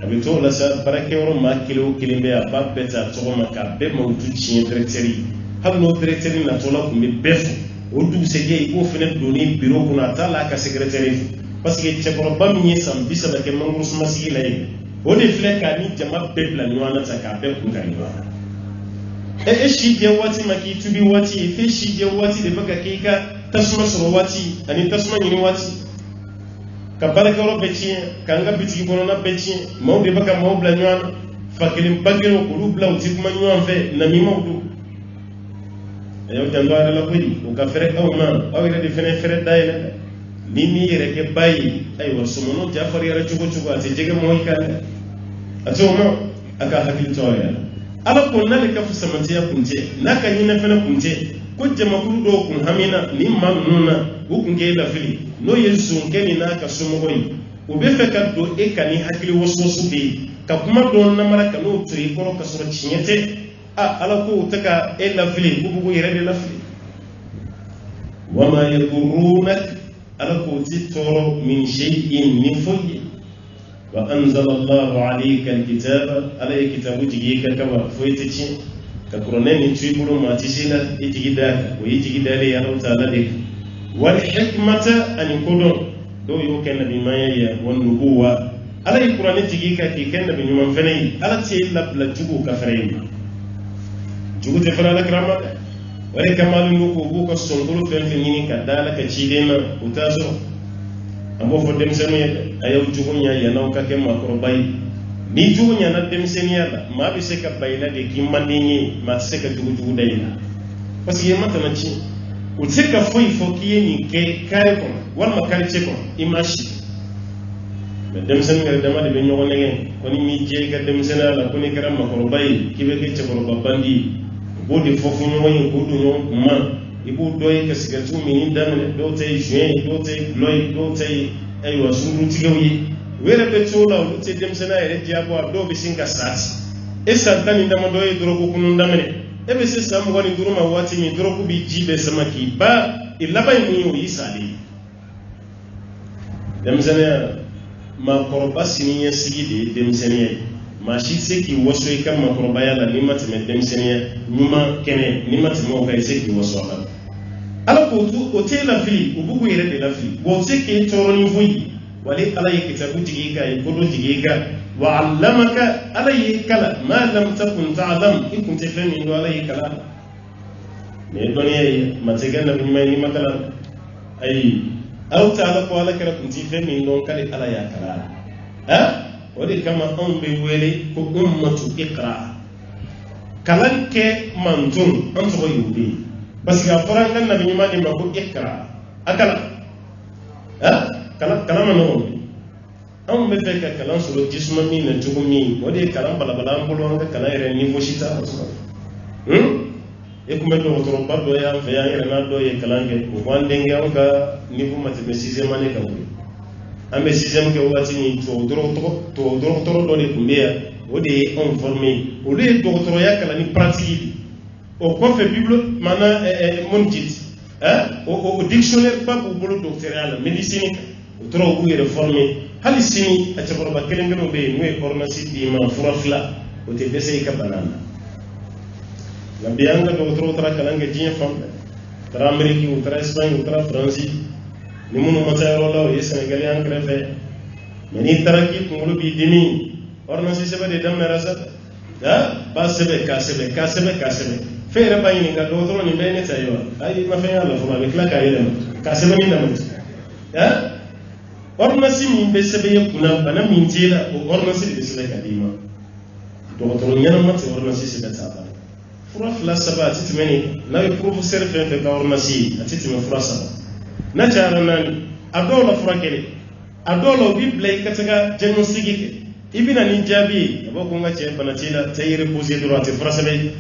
abi to la sa baraka ro ma kilo kilimbe ya babbe ta to ma ka be mo tu chi directeur hal no directeur na to la ko me befu o dug sege ko fene doni bureau kuna tala ka secrétaire parce que ce ko bam ni sam bisa ba ke manguru suma sigi lay o de fle ka ni jama peuple ni wana ta ka be kun kan wana e shi je wati maki tubi wati fe shi je wati de baka ke ka tasuma so wati ani tasuma ni wati ka baraka ro beci ka nga bitigi bono na beci mawde baka mawbla nywana fakilim bagiro ko rubla uti kuma nywan fe na mi mawdu ayo tandwa la koyi o ka fere aw ma aw ira de fene fere dayla ni mi yere ke bayi ay wa sumono jafar yara chugo chugo ate jege moy kan ato mo aka hakil toya ala ko nale ka fu samati ya kunje naka nyina fene kunje ko jama kulu do kun hamina ni mamnuna o kunge la fili no yesu ngeni naka sumo koyi o be fe ka do e kani hakili wososu be ka kuma do na mara kanu tri ko ka soro chinyete ala ko taka ella fili bubu yere de la fili wama yadurunak ala ko titoro min shay'in min fuy wa anzala Allahu alayka alkitaba ala kitabu jigika kama fuitichi ka kuroneni tuibulu matisina itigida ko itigida le ya ta'ala de wal hikmata an kudo do yo kenna bi maya wan nubuwa ala kurani jigika ki kenna bi nyuma fenai ala ti la jugo ka fere jugute fana la krama wale kamalu nguko buko songolo fenfe nyini kadala ka chidema utaso ambo fo dem senu yede ayo jugunya ya nauka ke makro bay ni jugunya na dem senia la ma bi se ka bayla de kimandini ma se ka jugu dayla parce que mata na chi o se ka foi fo ki ni ke kare ko wal ma kare che ko imashi dem senu ngere dama de nyogo negen ko ni mi je ka dem senala ko ni karam makro bay kibe ke che ko babandi bodi fofu nyoy ko du nyo ma ibu doy ka sigatu minin dan do tay juin do tay gloy do tay ay wa suru tigawi wera be tola do tay dem sena ere diabo do be singa sati e santani ndama doy doro ko kunu ndamene e be se sam woni duro ma wati mi doro ko bi jibe samaki ba ilaba mi yi sali dem sena ma korba siniya sigide dem sena ma shi seki waso e kan makoro bayala ni mateme dem senia nyuma kene ni mateme o kai seki waso ala ala ko tu o te la fili o bugu yere de la fili bo seki toro ni fuyi wali ala kitabu jigiga e kodo jigiga wa allamaka ala kala ma lam takun ta'lam in kunta fahmin do ala kala ne doniya matega na nyuma ni makala ay aw ta'ala ko ala kala kunti fahmin do kala ala ya kala ha wadi kama on be wele ko ummatu iqra kalan ke mantun an to yubi parce que afran kan nabi nyuma ni mako iqra akala kalama no an be fe ka kalan soro jisma min na tugu min o de kalan balabala an bolo an ka kalan yɛrɛ niveau sita e kuma dɔgɔtɔrɔ ba dɔ y'an fɛ yan yɛrɛ n'a dɔ ye kalan kɛ o b'an denkɛ an ka niveau ma tɛmɛ 6e année kan an bɛ 6e kɛ waati min tubabu dɔgɔtɔrɔ dɔ de tun bɛ yan o de ye anw formé olu ye dɔgɔtɔrɔya kalan ni pratique o kɔfɛ bible mana mun jiti o dictionnaire ba b'u bolo docteuria la médecine o tora u b'u yɛrɛ formé hali sini a cɛkɔrɔba kelen kelenw bɛ yen n'o ye ordonnance d'i ma fura fila o tɛ dɛsɛ i ka bana na nka bi an ka dɔgɔtɔrɔw taara kalan kɛ diɲɛ fan bɛɛ u taara Amérique u taara Espagne u taara Faransi ni minnu ma taa yɔrɔ la o ye Sénégalais an kɛrɛfɛ mɛ n'i taara k'i kunkolo b'i dimi ordonnance sɛbɛn de daminɛra sa b'a sɛbɛn k'a sɛbɛn fɛn yɛrɛ b'a ɲininka dɔgɔtɔrɔ nin bɛɛ ne ta ye wa ayi ma fɛn y'a la fɔlɔ a bɛ tila k'a yɛlɛma k'a sɛbɛnni daminɛ ordonnance min bɛ sɛbɛn ye kunna bana min t'i la o ordonnance de bɛ sɛbɛn ka d'i ma dɔgɔtɔrɔ ɲɛnama tɛ ordonnance sɛbɛn t'a la fura fila saba a tɛ tɛmɛ nin n'a ye professeur fɛn fɛn ka ordonnance ye a tɛ tɛmɛ fura saba n'a cayara naani a dɔw la fura kelen a dɔw la u b'i bila i ka taga diagnostic kɛ i bɛna ni jaabi ye a b'a ko n ka cɛ bana t'i la cɛ yɛrɛ posé dɔrɔn a tɛ fura sɛbɛn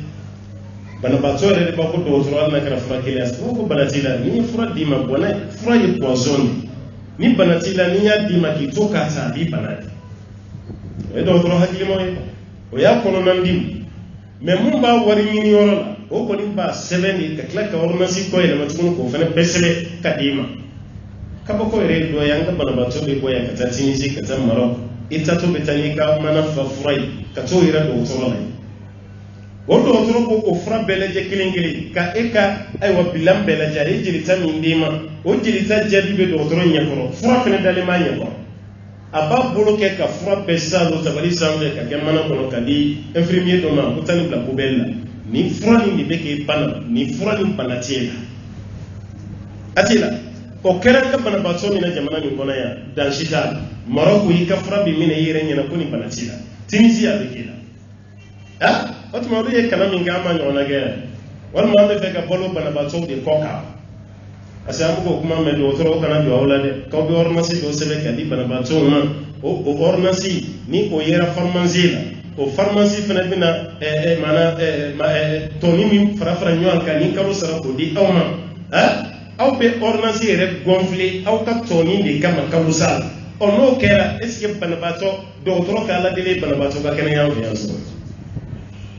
banabaatɔ yɛrɛ de b'a ko dɔgɔtɔrɔ hali n'a kɛra fura kelen a b'a ko bana t'i la ni ye fura d'i ma fura ye poison de ni bana t'i la ni y'a d'i ma k'i to k'a ta a b'i bana de o ye dɔgɔtɔrɔ hakilimaw ye o y'a kɔnɔna di mais mun b'a wari ɲini yɔrɔ la o kɔni b'a sɛbɛn de ka tila ka ordonnance kɔ yɛlɛma tuguni k'o fana bɛɛ sɛbɛn ka d'i ma kabako yɛrɛ ye dɔ ye an ka banabaatɔ bɛ bɔ yan ka taa Tunisie ka taa Maroc i taatɔ bɛ taa n'i ka mana fa fura ye ka t'o yɛrɛ dɔgɔtɔrɔ la o dɔgɔtɔrɔ ko o fura bɛɛ lajɛ kelen kelen ka e ka ayiwa bilan bɛɛ lajɛ a ye jelita min d'i ma o jelita jaabi bɛ dɔgɔtɔrɔ ɲɛkɔrɔ fura fana dalen b'a ɲɛkɔrɔ a b'a bolo kɛ ka fura bɛɛ sisan o tabali sanfɛ ka kɛ mana kɔnɔ ka di infirmier dɔ ma ko taa nin bila poubelle la nin fura nin de bɛ k'e bana nin fura nin bana t'e la a t'e la o kɛra ka banabaatɔ min na jamana min kɔnɔ yan dansi t'a la Maroc i ka fura bɛ minɛ i yɛrɛ ɲɛna ko nin bana t'i la Tunisie a bɛ k'e la o tuma olu ye kalan min kɛ an ma ɲɔgɔnna kɛ walima an bɛ fɛ ka balo banabaatɔw de kɔ kan parce que an bɛ k'o kuma mɛn dɔgɔtɔrɔw kana jɔ aw la dɛ k'aw bɛ ordonnance dɔw sɛbɛn ka di banabaatɔw ma o ordonnance ni o yera pharmacie la o pharmacie fana bɛna tɔni min fara fara ɲɔgɔn kan ni kalo sara k'o di aw ma aw bɛ ordonnance yɛrɛ gonfler aw ka tɔni de kama kalo sara n'o kɛra est ce que banabaatɔ dɔgɔtɔrɔ ka aladeli banabaatɔ ka kɛnɛya fɛ yan sɔrɔ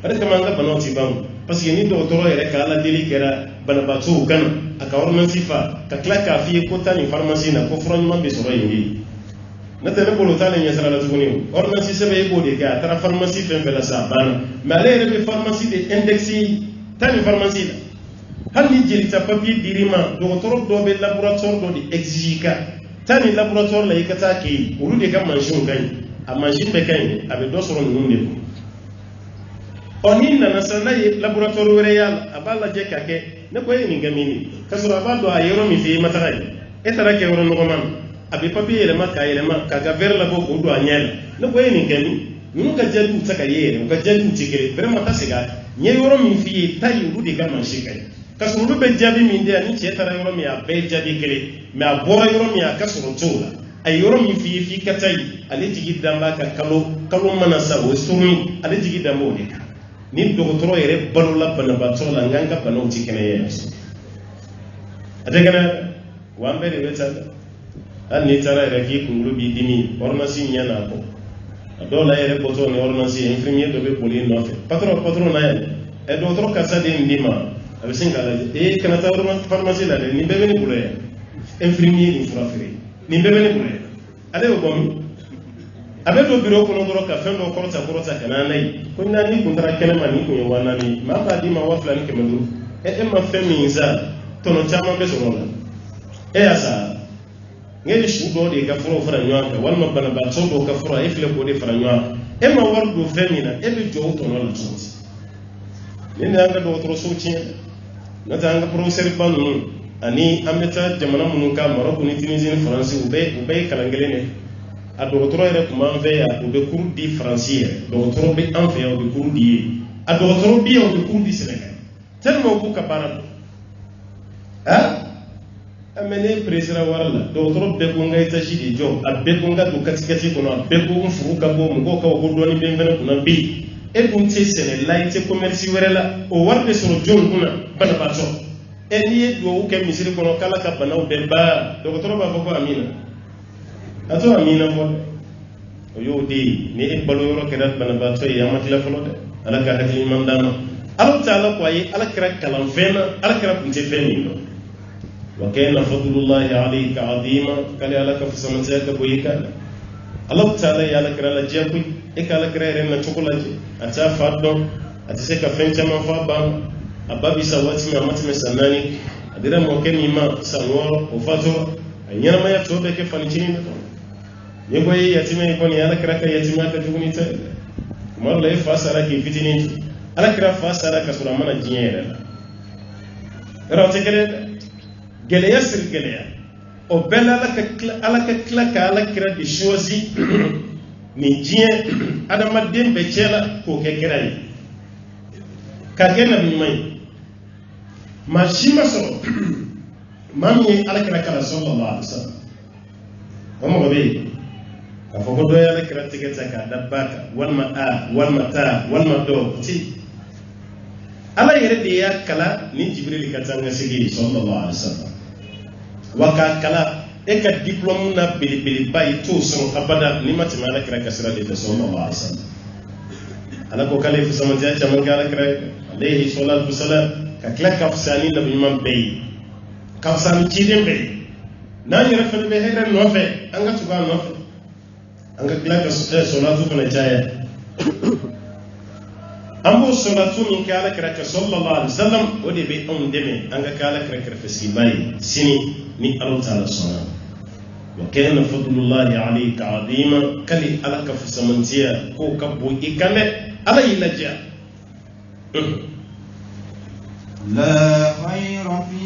ale kama an ka banaw ti ban parce que ni dɔgɔtɔrɔ yɛrɛ ka aladeli kɛra banabaatɔw kana a ka ordonnance fa ka tila k'a f'i ye ko taa nin pharmacie na ko fura ɲuman bɛ sɔrɔ yen de n'o tɛ ne bolo t'ale ɲɛsira la tuguni ordonnance sɛbɛn i b'o de kɛ a taara pharmacie fɛn fɛn la sa a banna mais ale yɛrɛ bɛ pharmacie de indexé taa nin pharmacie la hali ni jelita papier dir'i ma dɔgɔtɔrɔ dɔ bɛ laboratoire dɔ de exige ka taa nin laboratoire la i ka taa kɛ yen olu de ka mansinw ka ɲi a mansin bɛɛ ka ɲi a bɛ dɔ sɔrɔ ninnu de kun ni nana sisan n'a ye laboratoire wɛrɛ y'a la a b'a lajɛ ka kɛ ne ko e ye nin kɛ min ye k'a sɔrɔ a b'a dɔn a ye yɔrɔ min fɛ i ma taga yen e taara kɛ yɔrɔ nɔgɔman na a bɛ papier yɛlɛma k'a yɛlɛma k'a ka verre labɔ k'o don a ɲɛ la ne ko e ye nin kɛ min ninnu ka jaabiw tɛ ka ye yɛrɛ u ka jaabiw tɛ kelen vraiment ta segin a kan n ye yɔrɔ min f'i ye taa yen olu de ka mansin ka ɲi k'a sɔrɔ olu bɛ jaabi min di yan ni cɛ taara yɔrɔ min a bɛɛ ye jaabi kelen mais a bɔra yɔrɔ min a ka sɔrɔ t'o la a ye yɔrɔ min f'i ye f'i ka taa yen ale jigi dan b'a ka kalo mana sa o ye surun ale jigi dan b'o de kan ni dɔgɔtɔrɔ yɛrɛ balola banabaatɔ la nka an ka banaw tɛ kɛnɛya yan a tɛ kɛnɛya wa an bɛɛ de bɛ taa hali n'i taara yɛrɛ k'i kunkolo b'i dimi ordonnance ɲɛ n'a kɔ a dɔw la yɛrɛ bɔtɔ ni ordonnance ye infirmier dɔ bɛ boli nɔfɛ patron na yan dɔgɔtɔrɔ karisa de ye nin d'i ma a bɛ sin k'a lajɛ kana taa pharmacie la dɛ nin bɛɛ bɛ ne bolo yan infirmier nin fura feere nin bɛɛ bɛ ne bolo yan ale bɛ bɔ min a bɛ don bureau kɔnɔ dɔrɔn ka fɛn dɔ kɔrɔta ka na n'a ye ko ni kun taara kɛnɛma nin kun ye 400 maa b'a d'i ma 2500 e ma fɛn min sa tɔnɔ caman bɛ sɔrɔ o la e y'a sa n ye su dɔw de ka furaw fara ɲɔgɔn kan walima banabaatɔ dɔw ka fura e filɛ k'o de fara ɲɔgɔn kan e ma wari don fɛn min na e bɛ jɔ o tɔnɔ la cogo di nin de y'an ka dɔgɔtɔrɔsow tiɲɛ n'o tɛ an ka professeur ba ninnu ani an bɛ taa jamana minnu kan Maroc ni Tunisie ni Faransi u bɛɛ ye kalan kelen de a dɔgɔtɔrɔ yɛrɛ tun b'an fɛ yan u bɛ cours di Faransi yɛrɛ dɔgɔtɔrɔ bɛ an fɛ yan u bɛ cours di ye a dɔgɔtɔrɔ bi yan u bɛ cours di Sénégal tellement k'u ka baara don amene président warala docteur be ko ngai tashi di jo abbe ko ngatu katikati kono abbe ko furuka bo mo ko ko doni be ngana kuna bi e dum te sene laite commerce werela o warde soro jon kuna bana bato e ni do ke misiri kono kala ka bana o be ba docteur ba ko amina ato amina mo o yodi ni e balo yoro ke dat bana bato ya matila folo de ala ka hakli mandama Allah taala ko ay ala kira kalam fena ala kira kunte feni وكان فضل الله عليك عظيما قال لك فسمتك بويكا الله تعالى يا لك لا جابي اكلا كريرنا تشوكولاجي اتا فادو اتسك فنچا ما فابام ابابي سواتي ما ماتي سناني ادير مو كني ما سانو وفاتو اينا ما يتوبه كفانيتين يغوي يتيمه يكون يا لك رك يتيمه كجونيت مر لا فاسرا كي فيتيني على كرا فاسرا كسرامنا جيره راوتكره geleya sir geleya o bela ala ka klaka ala kira di choisi ni jien adama dembe chela ko ke kirai ka gena bi mai ma shima so mami ala kira kala sallallahu alaihi wasallam amma babe ka foko do ala kira tigeta ka dabbaka wal ma'a wal mata wal mado ti ala yere de ya kala ni jibril ka tanga sigi sallallahu alaihi wasallam waka kala eka diplôme na bili bay to son abada ni matima ala kira kasira de sallallahu alaihi wasallam ala ko kale fu sama ja chama gala kira alayhi salatu wasalam ka kla kafsani na bimam bay kafsani chidem bay na yere fa be hera no fe anga tuba no fe anga kla ka salatu kana jaya ambo salatu min kala kira sallallahu alaihi wasallam ode be on deme anga kala kira fesi bay sini ni Allah Ta'ala sana wa kana fadlullahi alayka azima kali alaka fi samantiya ko kabbo ikane alay laja la khayra fi